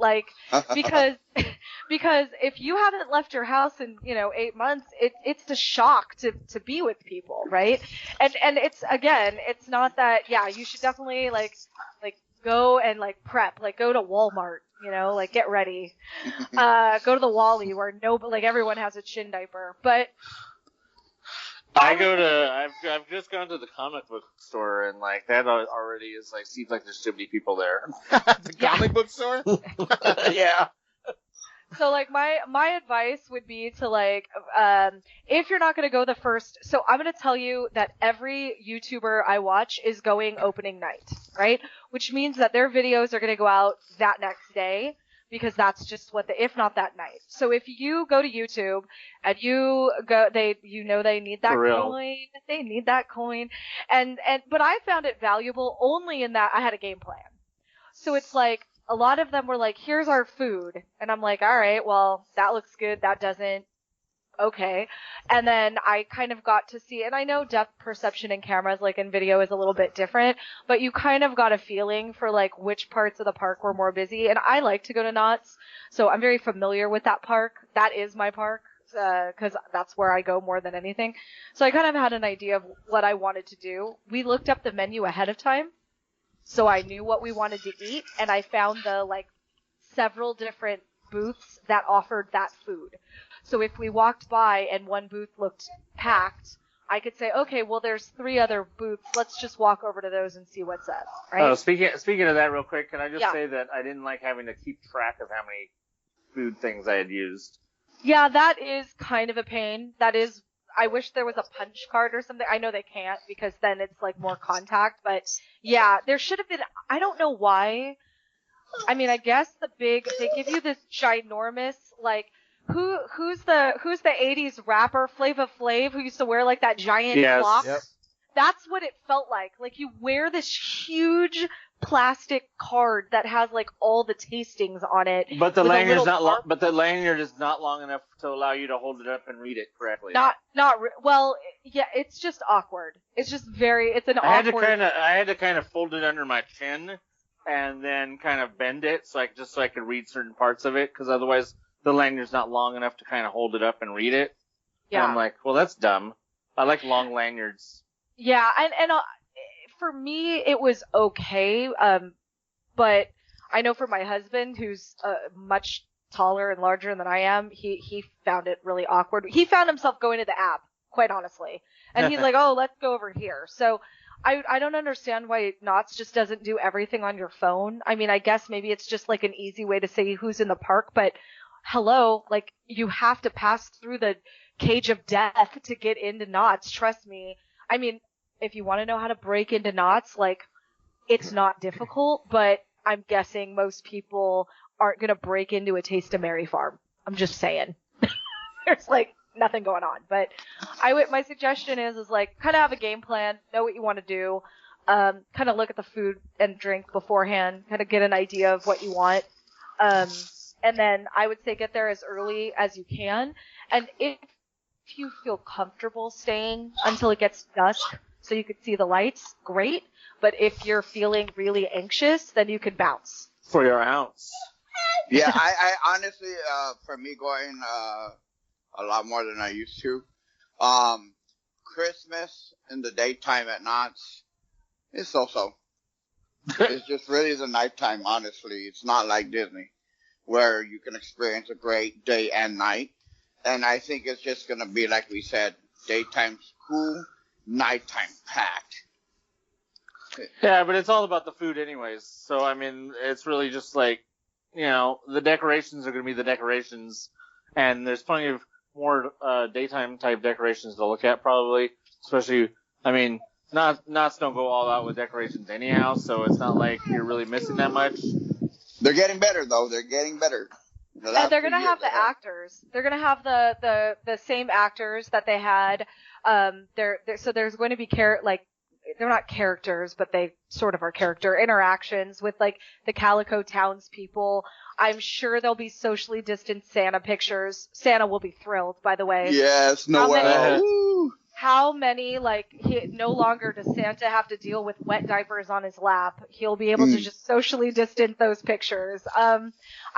Because if you haven't left your house in, 8 months, it's a shock to be with people, right? And it's not that, you should definitely go and prep, go to Walmart, get ready, go to the Wally where everyone has a chin diaper, but I've just gone to the comic book store and that already is seems like there's too many people there. The comic book store? Yeah. So my advice would be to if you're not going to go the first, so I'm going to tell you that every YouTuber I watch is going opening night, right? Which means that their videos are going to go out that next day. Because that's just if not that night. So if you go to YouTube and they need that coin, they need that coin. But I found it valuable only in that I had a game plan. So it's a lot of them were here's our food. And I'm all right, well, that looks good. That doesn't. okay. And then I kind of got to see, and I know depth perception in cameras, like in video, is a little bit different, but you kind of got a feeling for like which parts of the park were more busy. And I like to go to Knott's, so I'm very familiar with that park. That is my park, because that's where I go more than anything. So I kind of had an idea of what I wanted to do. We looked up the menu ahead of time, so I knew what we wanted to eat, and I found the like several different booths that offered that food. So if we walked by and one booth looked packed, I could say, okay, well, there's 3 other booths. Let's just walk over to those and see what's up, right? Oh, speaking of that real quick, can I just say that I didn't like having to keep track of how many food things I had used. Yeah, that is kind of a pain. That is, I wish there was a punch card or something. I know they can't because then it's like more contact, but yeah, there should have been, I don't know why. I mean, I guess they give you this ginormous, like, who's the 80s rapper Flava Flav who used to wear like that giant clock? Yep. That's what it felt like. Like you wear this huge plastic card that has like all the tastings on it. But the lanyard's not long. But the lanyard is not long enough to allow you to hold it up and read it correctly. Well, yeah, it's just awkward. It's just it's an awkward. I had to kind of fold it under my chin and then kind of bend it so I could read certain parts of it, because otherwise the lanyard's not long enough to kind of hold it up and read it. Yeah. And I'm like, well, that's dumb. I like long lanyards. Yeah, and for me it was okay, but I know for my husband, who's much taller and larger than I am, he found it really awkward. He found himself going to the app, quite honestly, and he's like, "Oh, let's go over here." So I don't understand why Knott's just doesn't do everything on your phone. I mean, I guess maybe it's just like an easy way to say who's in the park, but hello, like you have to pass through the cage of death to get into Knott's. Trust me. I mean, if you want to know how to break into Knott's, like, it's not difficult, but I'm guessing most people aren't going to break into a Taste of Mary Farm. I'm just saying. There's, like, nothing going on. But my suggestion is like, kind of have a game plan, know what you want to do, kind of look at the food and drink beforehand, kind of get an idea of what you want. And then I would say get there as early as you can. And if you feel comfortable staying until it gets dusk, so you could see the lights, great. But if you're feeling really anxious, then you can bounce. For your ounce. Yeah, I honestly, for me going a lot more than I used to, Christmas in the daytime at Knott's is so-so. It's just really the nighttime, honestly. It's not like Disney, where you can experience a great day and night. And I think it's just going to be, like we said, daytime's cool, nighttime packed. Yeah, but it's all about the food anyways. So, I mean, it's really just like, you know, the decorations are going to be the decorations. And there's plenty of more daytime type decorations to look at probably. Especially, I mean, Knott's don't go all out with decorations anyhow, so it's not like you're really missing that much. They're getting better, though. They're getting better. And they're going to have the actors. They're going to have the same actors that they had. So there's going to be they're not characters, but they sort of are character interactions with like the Calico townspeople. I'm sure there'll be socially distanced Santa pictures. Santa will be thrilled, by the way. Yes, Noel. How many, no longer does Santa have to deal with wet diapers on his lap. He'll be able to just socially distance those pictures. I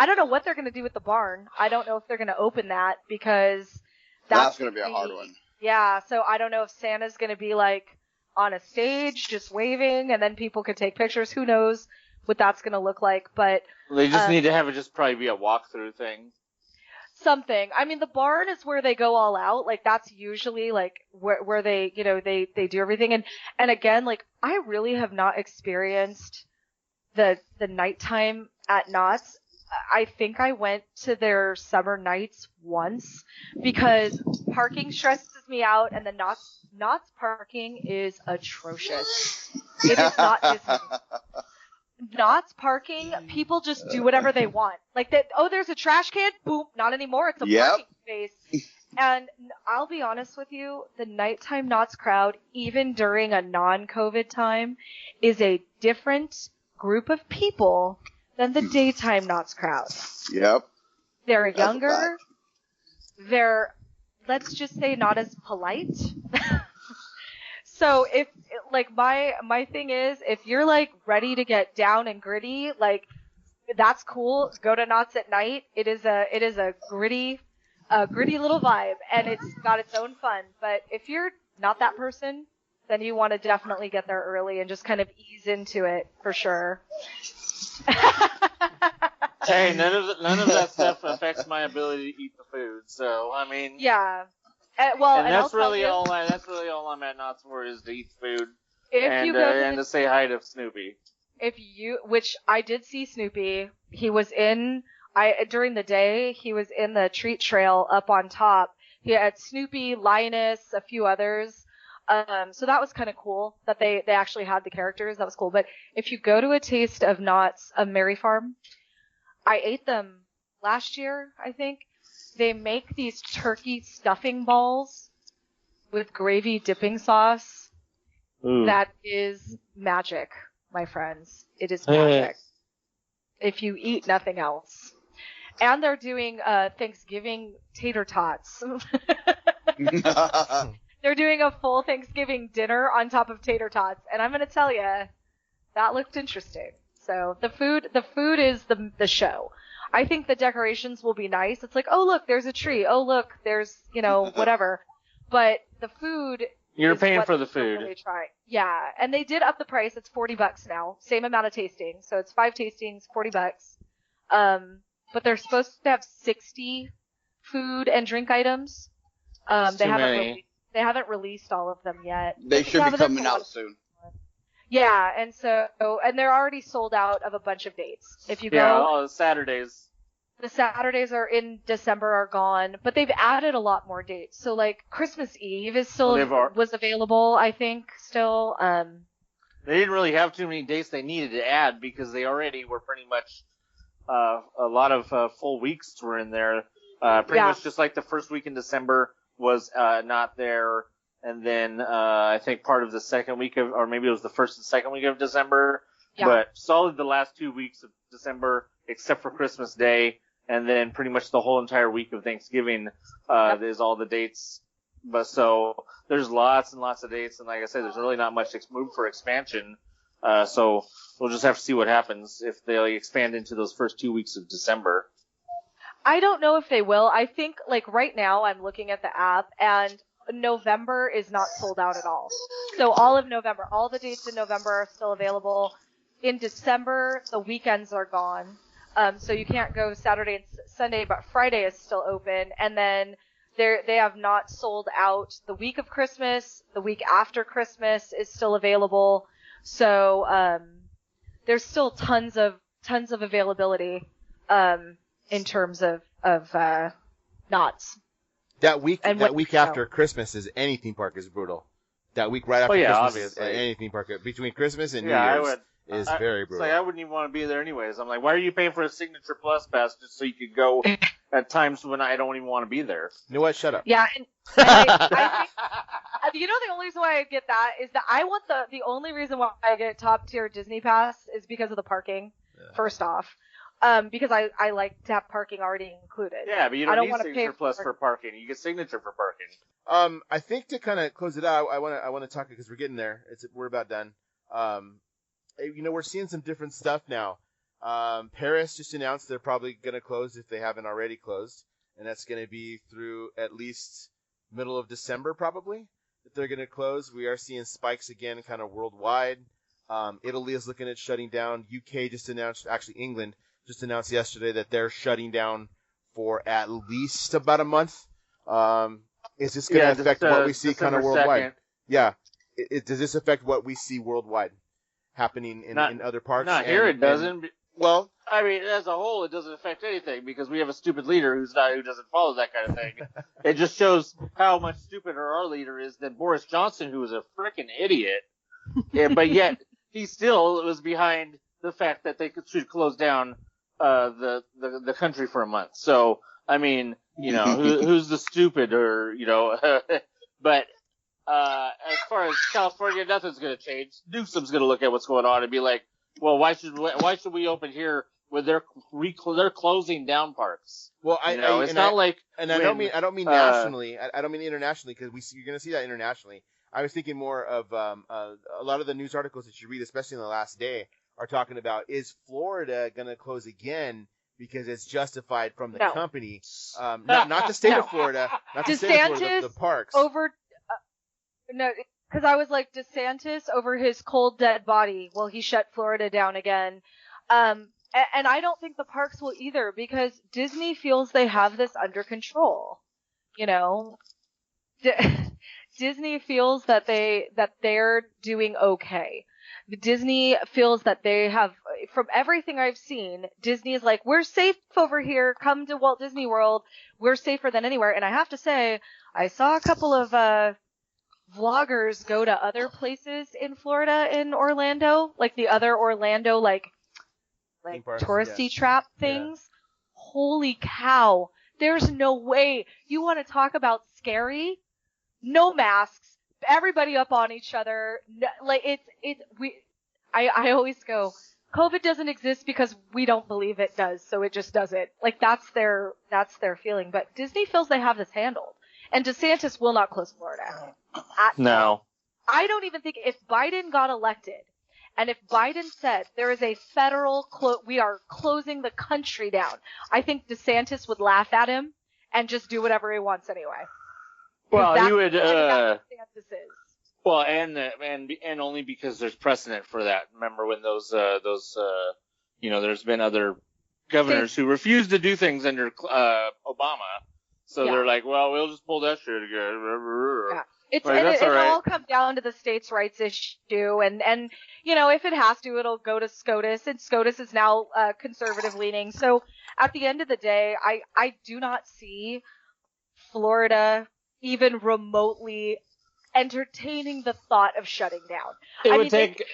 don't know what they're going to do with the barn. I don't know if they're going to open that because that's going to be a hard one. Yeah, so I don't know if Santa's going to be like on a stage just waving and then people could take pictures. Who knows what that's going to look like, but they just need to have it just probably be a walkthrough thing. Something. I mean, the barn is where they go all out. Like, that's usually, like, where they, you know, they do everything. And again, like, I really have not experienced the nighttime at Knott's. I think I went to their summer nights once because parking stresses me out, and the Knott's parking is atrocious. It is not Disney. Knott's parking, people just do whatever they want. Like, there's a trash can? Boom, not anymore. It's a parking space. And I'll be honest with you, the nighttime Knott's crowd, even during a non-COVID time, is a different group of people than the daytime Knott's crowd. Yep. They're younger. They're let's just say, not as polite. So if, like, my thing is, if you're, like, ready to get down and gritty, like, that's cool. Go to Knott's at night. It is a gritty little vibe, and it's got its own fun. But if you're not that person, then you want to definitely get there early and just kind of ease into it for sure. Hey, none of that stuff affects my ability to eat the food. So I mean, yeah. And that's really all I'm at Knott's for, is to eat food and to say hi to Snoopy. Which I did see Snoopy. He was during the day, he was in the treat trail up on top. He had Snoopy, Linus, a few others. So that was kind of cool that they actually had the characters. That was cool. But if you go to a Taste of Knott's, a Merry Farm, I ate them last year, I think. They make these turkey stuffing balls with gravy dipping sauce. Ooh. That is magic, my friends. It is magic. If you eat nothing else. And they're doing Thanksgiving tater tots. They're doing a full Thanksgiving dinner on top of tater tots, and I'm gonna tell you, that looked interesting. So the food is the show. I think the decorations will be nice. It's like, oh look, there's a tree. Oh look, there's whatever. But the food. You're paying for the food. Really try. Yeah, and they did up the price. It's $40 now. Same amount of tastings, so it's 5 tastings, $40. But they're supposed to have 60 food and drink items. They haven't released all of them yet. They should be coming out soon. Yeah, and they're already sold out of a bunch of dates. If you go, Saturdays. The Saturdays are in December are gone, but they've added a lot more dates. So like Christmas Eve is still was available, I think, still. They didn't really have too many dates they needed to add because they already were pretty much a lot of full weeks were in there. Pretty much just like the first week in December was not there, and then I think part of the second week or maybe it was the first and second week of December, but solid the last 2 weeks of December except for Christmas Day, and then pretty much the whole entire week of Thanksgiving is all the dates. But so there's lots and lots of dates, and like I said, there's really not much room for expansion. So we'll just have to see what happens if they expand into those first 2 weeks of December. I don't know if they will. I think, like, right now I'm looking at the app, and November is not sold out at all. So all of November, all the dates in November are still available. In December, the weekends are gone. So you can't go Saturday and Sunday, but Friday is still open. And then they have not sold out the week of Christmas. The week after Christmas is still available. So there's still tons of availability in terms of Knott's. That week after Christmas is any theme park is brutal. That week right after Christmas obviously. Any theme park between Christmas and New Year's is very brutal. It's like I wouldn't even want to be there anyways. I'm like, why are you paying for a Signature Plus pass just so you could go at times when I don't even want to be there? You know what? Shut up. Yeah, and I think, the only reason why I get that is that I want the only reason why I get top tier Disney Pass is because of the parking. Yeah. First off. Because I like to have parking already included. Yeah, but you don't need Signature Plus for parking. You get Signature for parking. I think to kind of close it out, I want to talk because we're getting there. We're about done. We're seeing some different stuff now. Paris just announced they're probably going to close if they haven't already closed, and that's going to be through at least middle of December probably that they're going to close. We are seeing spikes again, kind of worldwide. Italy is looking at shutting down. UK just announced, actually England just announced yesterday that they're shutting down for at least about a month. Is this going to affect what we see kind of worldwide? 2nd. Yeah. Does this affect what we see worldwide happening in other parts? Not here it doesn't. Well, I mean, as a whole, it doesn't affect anything because we have a stupid leader who doesn't follow that kind of thing. It just shows how much stupider our leader is than Boris Johnson, who is a freaking idiot. But yet, he still was behind the fact that they should close down the country for a month. So, I mean, who's the stupid or, but, as far as California, nothing's going to change. Newsom's going to look at what's going on and be like, well, why should we open here Where they're closing down parks. Well, it's not like. And I don't mean nationally. I don't mean internationally, because you're going to see that internationally. I was thinking more of a lot of the news articles that you read, especially in the last day, are talking about, is Florida going to close again because it's justified from the company, not the state of Florida, not the state of Florida, the parks. No, because I was like, DeSantis over his cold dead body. Well, he shut Florida down again. And I don't think the parks will either, because Disney feels they have this under control. Disney feels that they're doing okay. Disney feels that they have, from everything I've seen, Disney is like, we're safe over here. Come to Walt Disney World. We're safer than anywhere. And I have to say, I saw a couple of vloggers go to other places in Florida, in Orlando, like the other Orlando, like touristy trap things. Yeah. Holy cow. There's no way. You want to talk about scary? No masks. Everybody up on each other. I always go, COVID doesn't exist because we don't believe it does, so it just doesn't. Like, that's their feeling. But Disney feels they have this handled. And DeSantis will not close Florida. No. I don't even think, if Biden got elected, and if Biden said there is a federal we are closing the country down, I think DeSantis would laugh at him and just do whatever he wants anyeanyway. Well, he would. DeSantis is. Well, and only because there's precedent for that. Remember when those there's been other governors who refused to do things under Obama, so they're like, well, we'll just pull that shit again. Yeah. It all comes down to the states' rights issue, and if it has to, it'll go to SCOTUS, and SCOTUS is now conservative leaning. So at the end of the day, I do not see Florida even remotely entertaining the thought of shutting down. It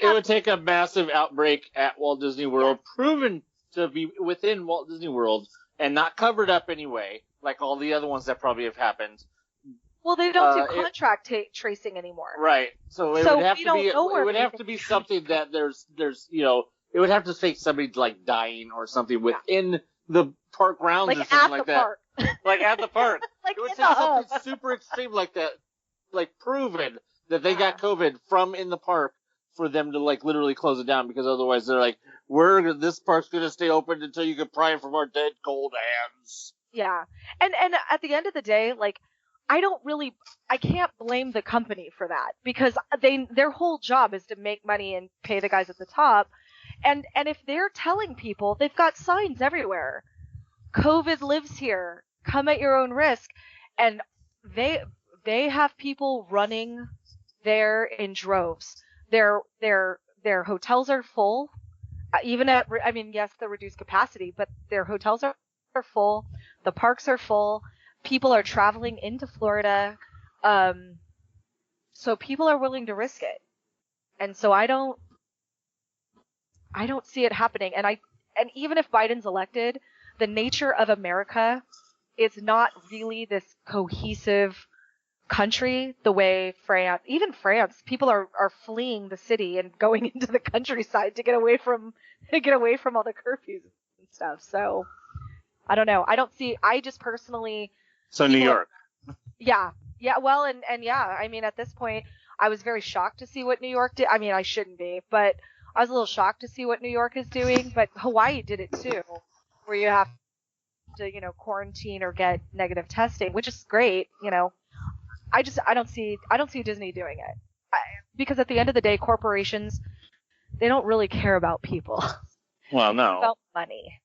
would take a massive outbreak at Walt Disney World, proven to be within Walt Disney World and not covered up anyway, like all the other ones that probably have happened. Well, they don't do contract tracing anymore. Right. So it would have to be something that there's it would have to take somebody like dying or something within the park grounds, like, or something like that. Park. Like at the park. Like it would take something super extreme like that, like proven that they got COVID from in the park for them to like literally close it down, because otherwise they're like, this park's gonna stay open until you can pry it from our dead cold hands. Yeah. And at the end of the day, like, I can't blame the company for that, because their whole job is to make money and pay the guys at the top. And if they're telling people, they've got signs everywhere, COVID lives here, come at your own risk. And they have people running there in droves. Their hotels are full, even yes, the reduced capacity, but their hotels are full. The parks are full. People are traveling into Florida. So people are willing to risk it. And so I don't see it happening. And even if Biden's elected, the nature of America is not really this cohesive country the way France, people are fleeing the city and going into the countryside to get away from all the curfews and stuff. So I don't know. I just personally. So New York. Yeah. Well, and yeah, I mean, at this point, I was very shocked to see what New York did. I mean, I shouldn't be, but I was a little shocked to see what New York is doing. But Hawaii did it too, where you have to, quarantine or get negative testing, which is great. I don't see Disney doing it, because at the end of the day, corporations, they don't really care about people. Well, no. It's about money.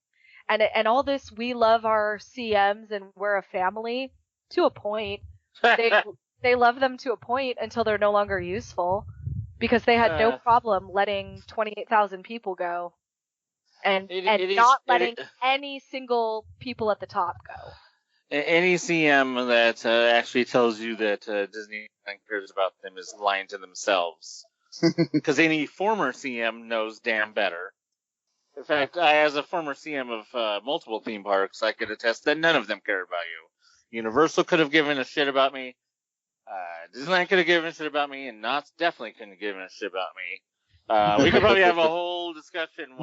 And all this, we love our CMs and we're a family, to a point. They love them to a point until they're no longer useful, because they had no problem letting 28,000 people go and not letting any single people at the top go. Any CM that actually tells you that Disney cares about them is lying to themselves. Because any former CM knows damn better. In fact, as a former CM of multiple theme parks, I could attest that none of them care about you. Universal could have given a shit about me. Disneyland could have given a shit about me, and Knott definitely couldn't have given a shit about me. We could probably have a whole discussion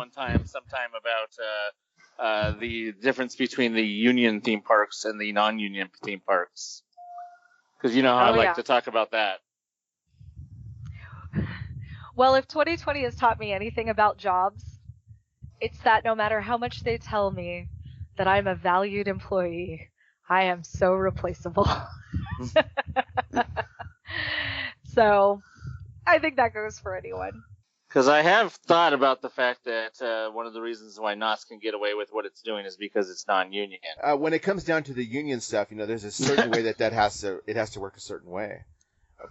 sometime about the difference between the union theme parks and the non-union theme parks. Because you know how I like to talk about that. Well, if 2020 has taught me anything about jobs, it's that no matter how much they tell me that I'm a valued employee, I am so replaceable. So I think that goes for anyone. Because I have thought about the fact that one of the reasons why Knott can get away with what it's doing is because it's non-union. When it comes down to the union stuff, there's a certain way that has to work a certain way.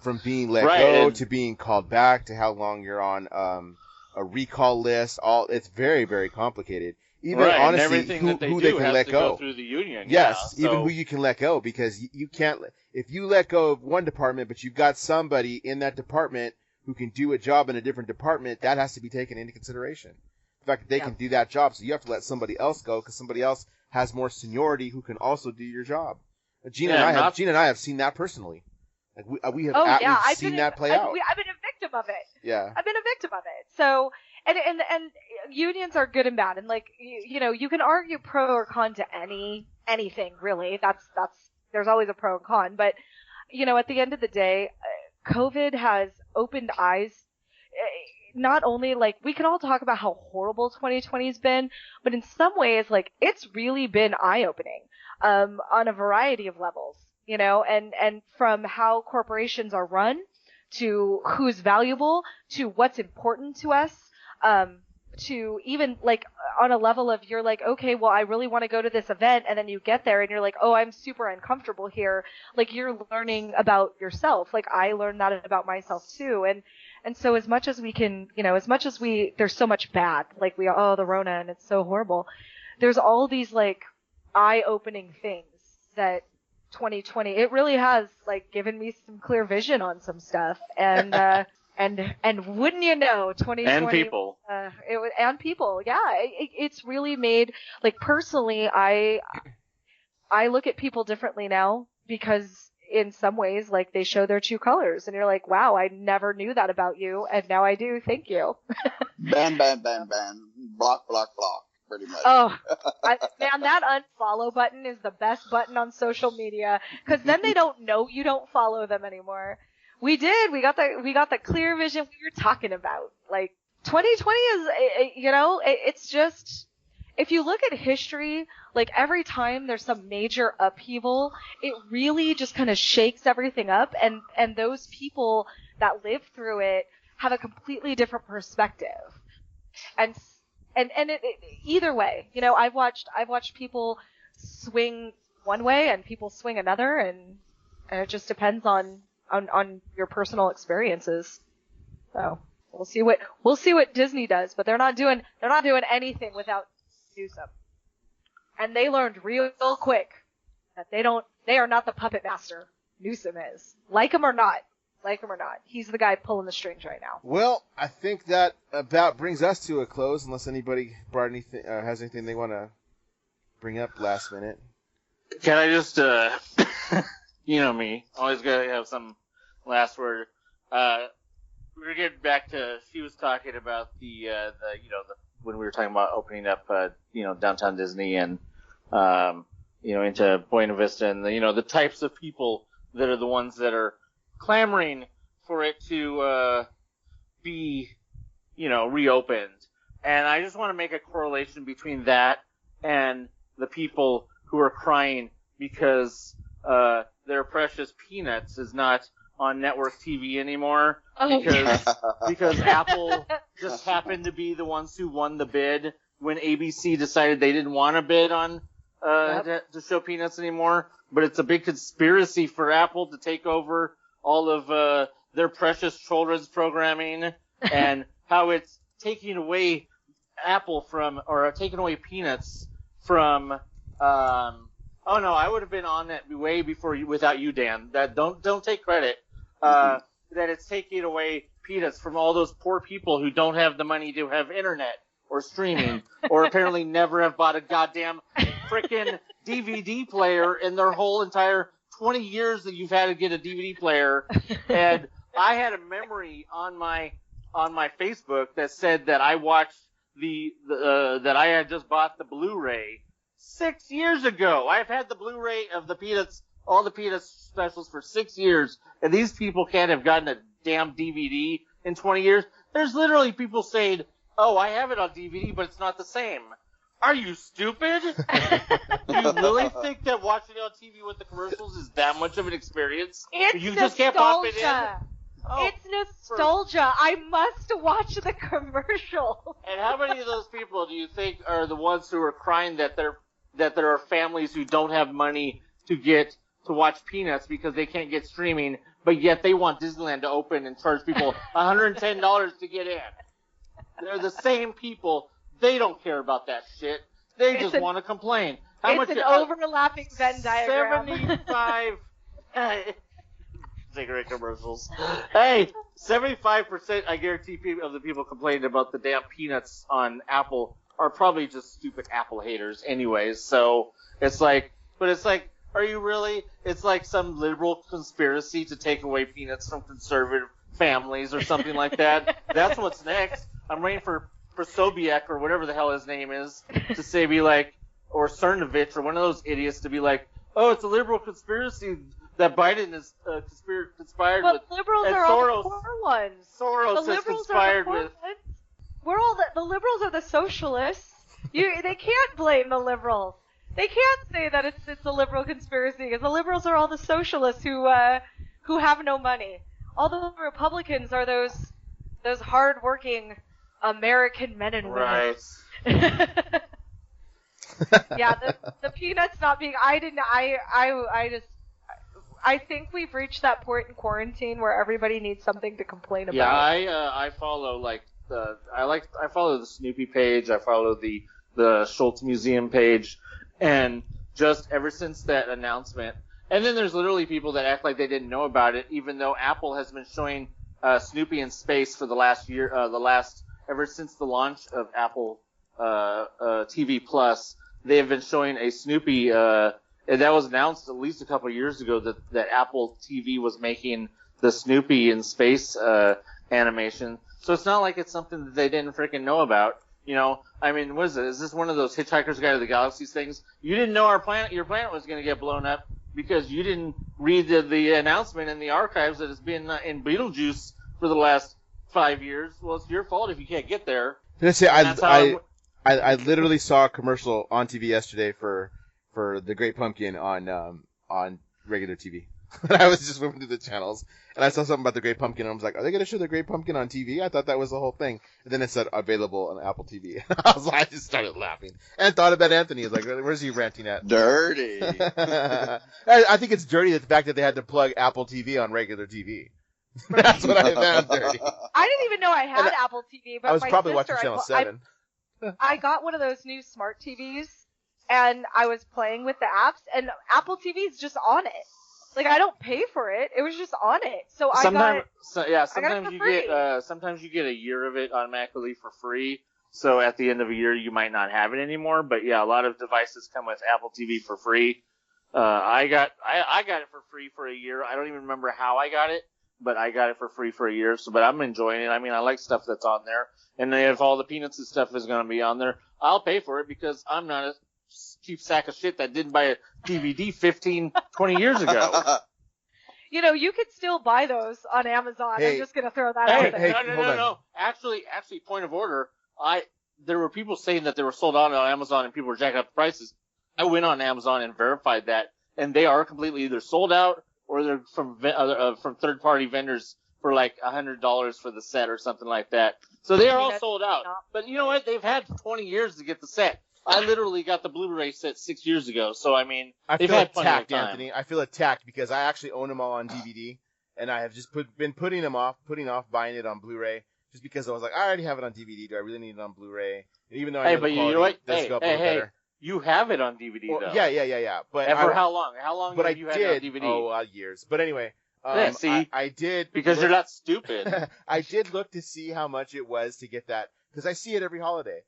From being let go to being called back to how long you're on a recall list. It's very, very complicated. Even honestly, who they can let go through the union. Yes, even who you can let go, because you can't. If you let go of one department, but you've got somebody in that department who can do a job in a different department, that has to be taken into consideration. The fact that they can do that job, so you have to let somebody else go because somebody else has more seniority who can also do your job. Gina and I have seen that personally. Like we have seen that play out. I've been a victim of it. Yeah. I've been a victim of it. So, and unions are good and bad. And like, you can argue pro or con to anything really. There's always a pro and con. But, at the end of the day, COVID has opened eyes. Not only like we can all talk about how horrible 2020 has been, but in some ways, like it's really been eye-opening, on a variety of levels. And from how corporations are run to who's valuable to what's important to us, to even like on a level of you're like, okay, well, I really want to go to this event. And then you get there and you're like, oh, I'm super uncomfortable here. Like you're learning about yourself. Like I learned that about myself too. And so as much as we can, there's so much bad, like the Rona and it's so horrible. There's all these like eye-opening things that 2020, it really has like given me some clear vision on some stuff, and wouldn't you know, 2020 and people, it's really made like personally, I look at people differently now because in some ways like they show their true colors, and you're like, wow, I never knew that about you, and now I do. Thank you. Ban, block, block, block. Pretty much. Oh, man, that unfollow button is the best button on social media because then they don't know you don't follow them anymore. We did. We got the clear vision we were talking about. Like 2020 is, it's just, if you look at history, like every time there's some major upheaval, it really just kind of shakes everything up, and those people that live through it have a completely different perspective. And either way, I've watched people swing one way and people swing another, and it just depends on your personal experiences. So we'll see what Disney does, but they're not doing anything without Newsom. And they learned real quick that they are not the puppet master. Newsom is. Like him or not. He's the guy pulling the strings right now. Well, I think that about brings us to a close, unless anybody brought anything, has anything they want to bring up last minute. Can I just, me, always gotta have some last word. We're getting back to, she was talking about the when we were talking about opening up, downtown Disney and, into Buena Vista and the types of people that are the ones that are clamoring for it to be, reopened. And I just want to make a correlation between that and the people who are crying because their precious Peanuts is not on network TV anymore because Apple just happened to be the ones who won the bid when ABC decided they didn't want to bid on to show Peanuts anymore. But it's a big conspiracy for Apple to take over all of their precious children's programming, and how it's taking away taking away Peanuts from. Oh no, I would have been on that way before you, without you, Dan. That don't take credit. That it's taking away Peanuts from all those poor people who don't have the money to have internet or streaming, or apparently never have bought a goddamn frickin' DVD player in their whole entire 20 years that you've had to get a DVD player. And I had a memory on my on my Facebook that said that I watched that I had just bought the Blu-ray 6 years ago. I've had the Blu-ray of the Peanuts, all the Peanuts specials for 6 years, and these people can't have gotten a damn DVD in 20 years. There's literally people saying, "Oh, I have it on DVD, but it's not the same." Are you stupid? Do you really think that watching it on TV with the commercials is that much of an experience? It's you just can't pop it in? Oh, it's nostalgia. I must watch the commercial. And how many of those people do you think are the ones who are crying that there are families who don't have money to watch Peanuts because they can't get streaming, but yet they want Disneyland to open and charge people $110 to get in? They're the same people. They don't care about that shit. They just want to complain. It's an overlapping Venn diagram. 75 cigarette commercials. Hey, 75%, I guarantee, of the people complaining about the damn Peanuts on Apple are probably just stupid Apple haters anyways. So it's like, are you really? It's like some liberal conspiracy to take away Peanuts from conservative families or something like that. That's what's next. I'm waiting for Sobiek or whatever the hell his name is to say, be like, or Cernovich or one of those idiots to be like, oh, it's a liberal conspiracy that Biden is conspired with. But liberals and are Soros, all the poor ones. Soros The has liberals conspired are the poor with. ones. We're all the liberals are the socialists. They can't blame the liberals. They can't say that it's a liberal conspiracy because the liberals are all the socialists who have no money. All the Republicans are those hardworking American men and women. Right. Yeah, the Peanuts not being. I think we've reached that point in quarantine where everybody needs something to complain about. Yeah, I follow I follow the Snoopy page. I follow the Schultz Museum page, and just ever since that announcement, and then there's literally people that act like they didn't know about it, even though Apple has been showing Snoopy in space for the last year, ever since the launch of Apple TV Plus. They have been showing a Snoopy, and that was announced at least a couple of years ago that Apple TV was making the Snoopy in space animation. So it's not like it's something that they didn't freaking know about. You know, I mean, what is it? Is this one of those Hitchhiker's Guide to the Galaxies things? You didn't know your planet was going to get blown up because you didn't read the announcement in the archives that it's been in Beetlejuice for the last 5 years. Well, it's your fault if you can't get there. I literally saw a commercial on TV yesterday for the Great Pumpkin on regular TV. I was just moving through the channels, and I saw something about the Great Pumpkin, and I was like, are they going to show the Great Pumpkin on TV? I thought that was the whole thing. And then it said available on Apple TV. I just started laughing. And thought about Anthony. I was like, where's he ranting at? Dirty. I think it's dirty the fact that they had to plug Apple TV on regular TV. That's what I found dirty. I didn't even know I had Apple TV, but I was my probably sister, watching Channel 7. I got one of those new smart TVs, and I was playing with the apps, and Apple TV is just on it. Like, I don't pay for it. It was just on it. So sometimes you get a year of it automatically for free. So at the end of a year, you might not have it anymore. But yeah, a lot of devices come with Apple TV for free. I got it for free for a year. I don't even remember how I got it, but I got it for free for a year. But I'm enjoying it. I mean, I like stuff that's on there. And if all the Peanuts and stuff is going to be on there, I'll pay for it because I'm not a cheap sack of shit that didn't buy a DVD 15, 20 years ago. You know, you could still buy those on Amazon. Hey. I'm just going to throw that out there. No. Actually, point of order. There were people saying that they were sold out on Amazon and people were jacking up the prices. I went on Amazon and verified that, and they are completely either sold out or they're from third-party vendors for like $100 for the set or something like that. So they are all sold out. But you know what? They've had 20 years to get the set. I literally got the Blu-ray set 6 years ago, so I mean, they've had plenty of time. Anthony. I feel attacked because I actually own them all on DVD, and I have just been putting off buying it on Blu-ray just because I was like, I already have it on DVD. Do I really need it on Blu-ray? And even though I know the quality does go up a little better. You have it on DVD though. Yeah. But for how long? How long have you had it on DVD? Oh, years. But anyway, see, I did because you're not stupid. I did look to see how much it was to get that because I see it every holiday.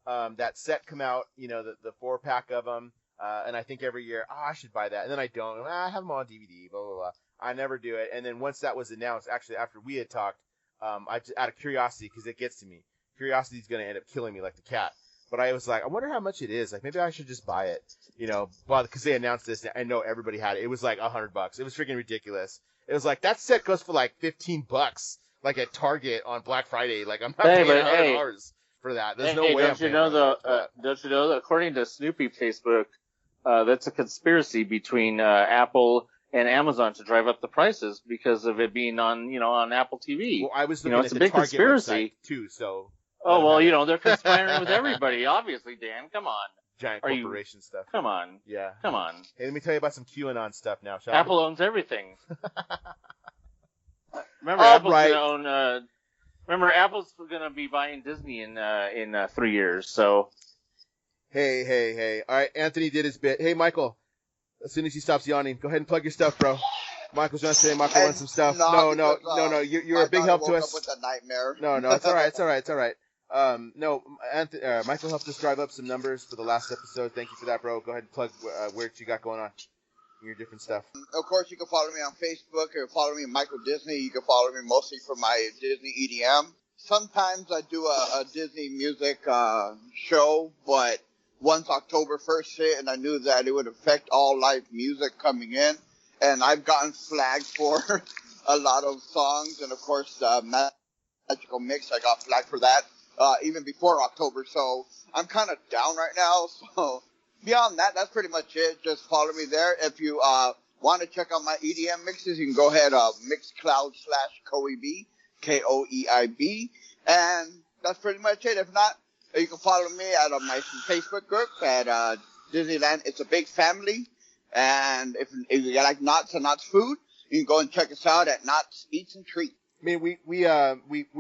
That set come out, you know, the 4-pack of them, and I think every year, I should buy that, and then I don't. I have them on DVD, blah blah blah. I never do it. And then once that was announced, actually after we had talked, I just, out of curiosity, because it gets to me, curiosity is going to end up killing me like the cat. But I was like, I wonder how much it is. Like, maybe I should just buy it, well, because they announced this. I know everybody had it. It was like $100. It was freaking ridiculous. It was like, that set goes for like $15, like at Target on Black Friday. Like, I'm not paying $100 for that. There's no way I'm paying $100. Don't you know that according to Snoopy Facebook, that's a conspiracy between Apple and Amazon to drive up the prices because of it being on Apple TV. Well, I was looking it's at a the big Target conspiracy website too, so. Oh, well, they're conspiring with everybody, obviously, Dan. Come on. Giant corporation stuff. Come on. Yeah. Come on. Hey, let me tell you about some QAnon stuff now, shall Apple owns everything. Remember, Apple's gonna be buying Disney in 3 years, so. Hey. All right, Anthony did his bit. Hey, Michael, as soon as he stops yawning, go ahead and plug your stuff, bro. Michael's trying to say Michael wants some stuff. No. You're a big help to us. With a nightmare. No, it's all right. Michael helped us drive up some numbers for the last episode. Thank you for that, bro. Go ahead and plug what you got going on, your different stuff. Of course, you can follow me on Facebook or follow me Michael Disney. You can follow me mostly for my Disney EDM. Sometimes I do a Disney music show, but once October 1st hit and I knew that it would affect all live music coming in, and I've gotten flagged for a lot of songs, and of course, Magical Mix, I got flagged for that, even before October, so I'm kind of down right now, so beyond that, that's pretty much it. Just follow me there. If you want to check out my EDM mixes, you can go ahead, Mixcloud/Koeib, Koeib, and that's pretty much it. If not, you can follow me at my Facebook group at Disneyland. It's a big family. And if you like Knott's and Knott's food, you can go and check us out at Knott's Eats and Treats. I mean, we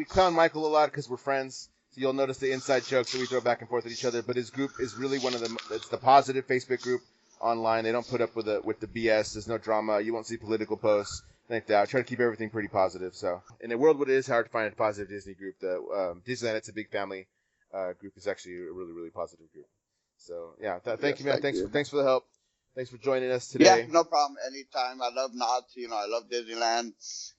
clown Michael a lot because we're friends. So you'll notice the inside jokes that we throw back and forth at each other. But his group is really it's the positive Facebook group online. They don't put up with the BS. There's no drama. You won't see political posts like that. I try to keep everything pretty positive. So in a world where it is hard to find a positive Disney group, the Disneyland, it's a big family group, is actually a really, really positive group. So yeah, thank you, man. Thanks for the help. Thanks for joining us today. Yeah, no problem. Anytime. I love Knott's. I love Disneyland.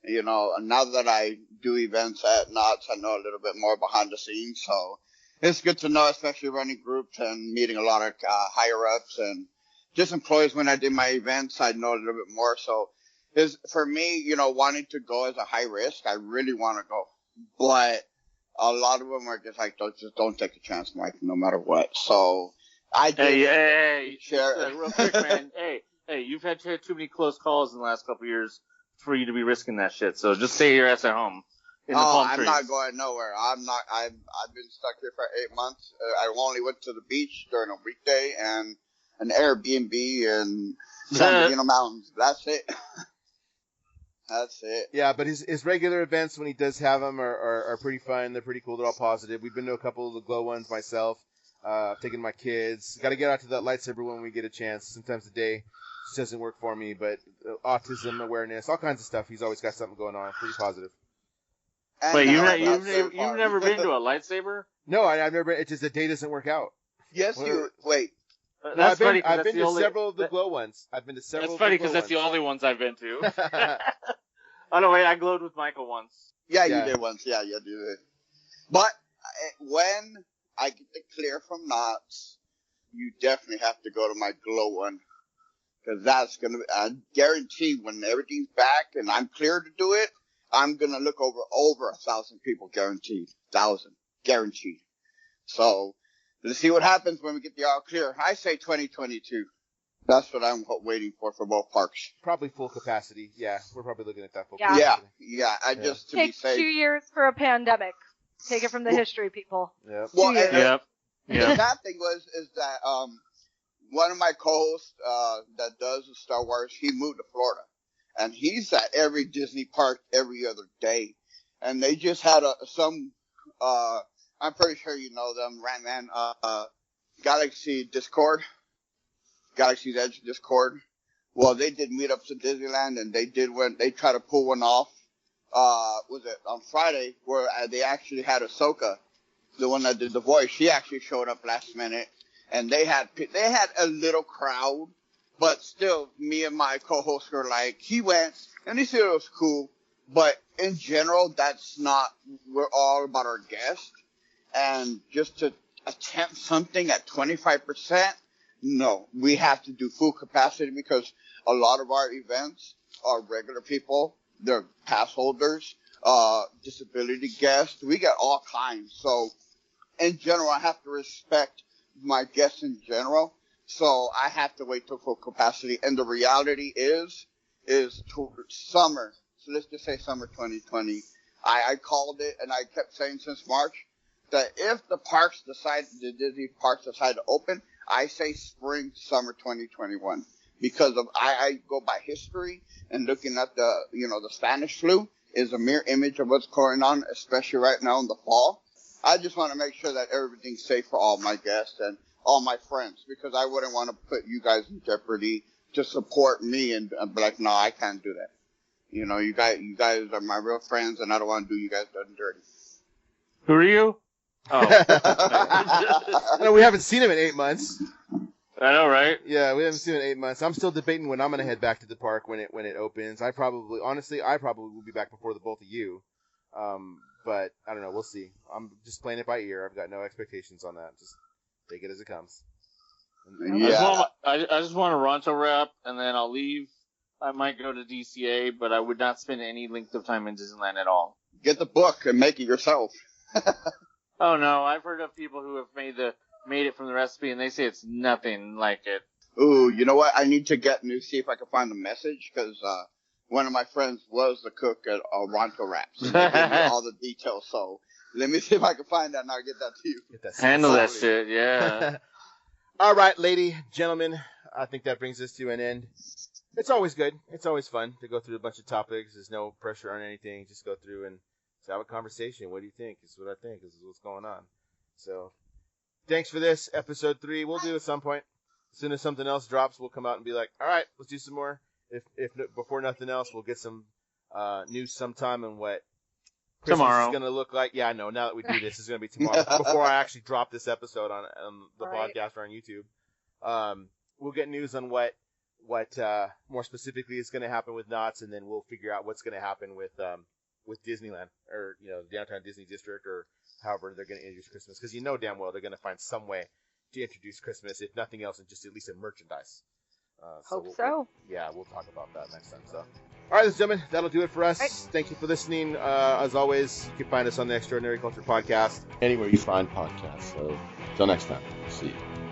And now that I do events at Knott's, I know a little bit more behind the scenes. So it's good to know, especially running groups and meeting a lot of higher ups and just employees. When I did my events, I know a little bit more. So for me, wanting to go as a high risk, I really want to go. But a lot of them are just like, don't take a chance, Mike, no matter what. So I did. Hey, real quick, man. Hey, you've had too many close calls in the last couple of years for you to be risking that shit. So just stay your ass at home. I'm not going nowhere. I've been stuck here for 8 months. I only went to the beach during a weekday and an Airbnb and San Bernardino Mountains. That's it. That's it. Yeah, but his regular events, when he does have them, are pretty fun. They're pretty cool. They're all positive. We've been to a couple of the glow ones myself. I've taken my kids. Got to get out to that lightsaber when we get a chance. Sometimes the day just doesn't work for me, but autism awareness, all kinds of stuff. He's always got something going on. Pretty positive. Wait, you've never been to a lightsaber? No, I've never. It's just the day doesn't work out. Yes, wait. I've been to several of the glow ones. I've been to several. That's funny because that's the only ones I've been to. Oh no, wait, I glowed with Michael once. Yeah, you did once. Yeah, you did. But when I get the clear from Knott's, you definitely have to go to my glow one. Because that's going to, I guarantee when everything's back and I'm clear to do it, I'm going to look over 1,000 people, guaranteed. 1,000. Guaranteed. So, let's see what happens when we get the all clear. I say 2022. That's what I'm waiting for both parks. Probably full capacity. Yeah, we're probably looking at that full capacity. Yeah. Just to be safe. Takes 2 years for a pandemic. Take it from the history, people. Yep. Well, Yep. The bad thing is that one of my co-hosts that does the Star Wars, he moved to Florida, and he's at every Disney park every other day, and they just had I'm pretty sure you know them, Rantman, Galaxy's Edge Discord. Well, they did meetups at Disneyland, and they tried to pull one off. Was it on Friday where they actually had Ahsoka, the one that did the voice. She actually showed up last minute, and they had a little crowd, But still, me and my co-host were like, he went, and he said it was cool. But in general, that's not, we're all about our guests. And just to attempt something at 25%, no. We have to do full capacity because a lot of our events are regular people. They're pass holders, disability guests. We get all kinds. So in general, I have to respect my guests in general. So I have to wait till full capacity. And the reality is towards summer. So let's just say summer 2020. I called it, and I kept saying since March that if the Disney parks decide to open, I say spring, summer 2021. Because I go by history, and looking at the Spanish flu is a mirror image of what's going on, especially right now in the fall. I just want to make sure that everything's safe for all my guests and all my friends, because I wouldn't want to put you guys in jeopardy to support me and be like, no, I can't do that. You know, you guys are my real friends, and I don't want to do you guys dirty. Who are you? Oh. No, we haven't seen him in 8 months. I know, right? Yeah, we haven't seen him in 8 months. I'm still debating when I'm going to head back to the park when it opens. I probably will be back before the both of you. But I don't know. We'll see. I'm just playing it by ear. I've got no expectations on that. Just take it as it comes. Yeah. I just want a Ronto wrap, and then I'll leave. I might go to DCA, but I would not spend any length of time in Disneyland at all. Get the book and make it yourself. Oh no, I've heard of people who have made it from the recipe, and they say it's nothing like it. Ooh, you know what? I need to see if I can find the message, because one of my friends was the cook at Ronto Wraps. And they gave me all the details, so let me see if I can find that, and I'll get that to you. Handle that shit, yeah. All right, ladies, gentlemen, I think that brings us to an end. It's always good. It's always fun to go through a bunch of topics. There's no pressure on anything. Just go through and have a conversation. What do you think? This is what I think. This is what's going on. So, thanks for this, episode 3. We'll do it at some point. As soon as something else drops, we'll come out and be like, all right, let's do some more. If before nothing else, we'll get some news sometime on what Christmas tomorrow is going to look like. Yeah, I know. Now that we do this, it's going to be tomorrow. Before I actually drop this episode on the podcast or on YouTube, we'll get news on what more specifically is going to happen with Knott's, and then we'll figure out what's going to happen with Disneyland, or downtown Disney District, or however they're going to introduce Christmas, because damn well they're going to find some way to introduce Christmas, if nothing else, and just at least in merchandise. Hope so. We'll talk about that next time. So, all right, ladies and gentlemen, that'll do it for us. Right. Thank you for listening. As always, you can find us on the Extraordinary Culture Podcast anywhere you find podcasts. So, until next time, see you.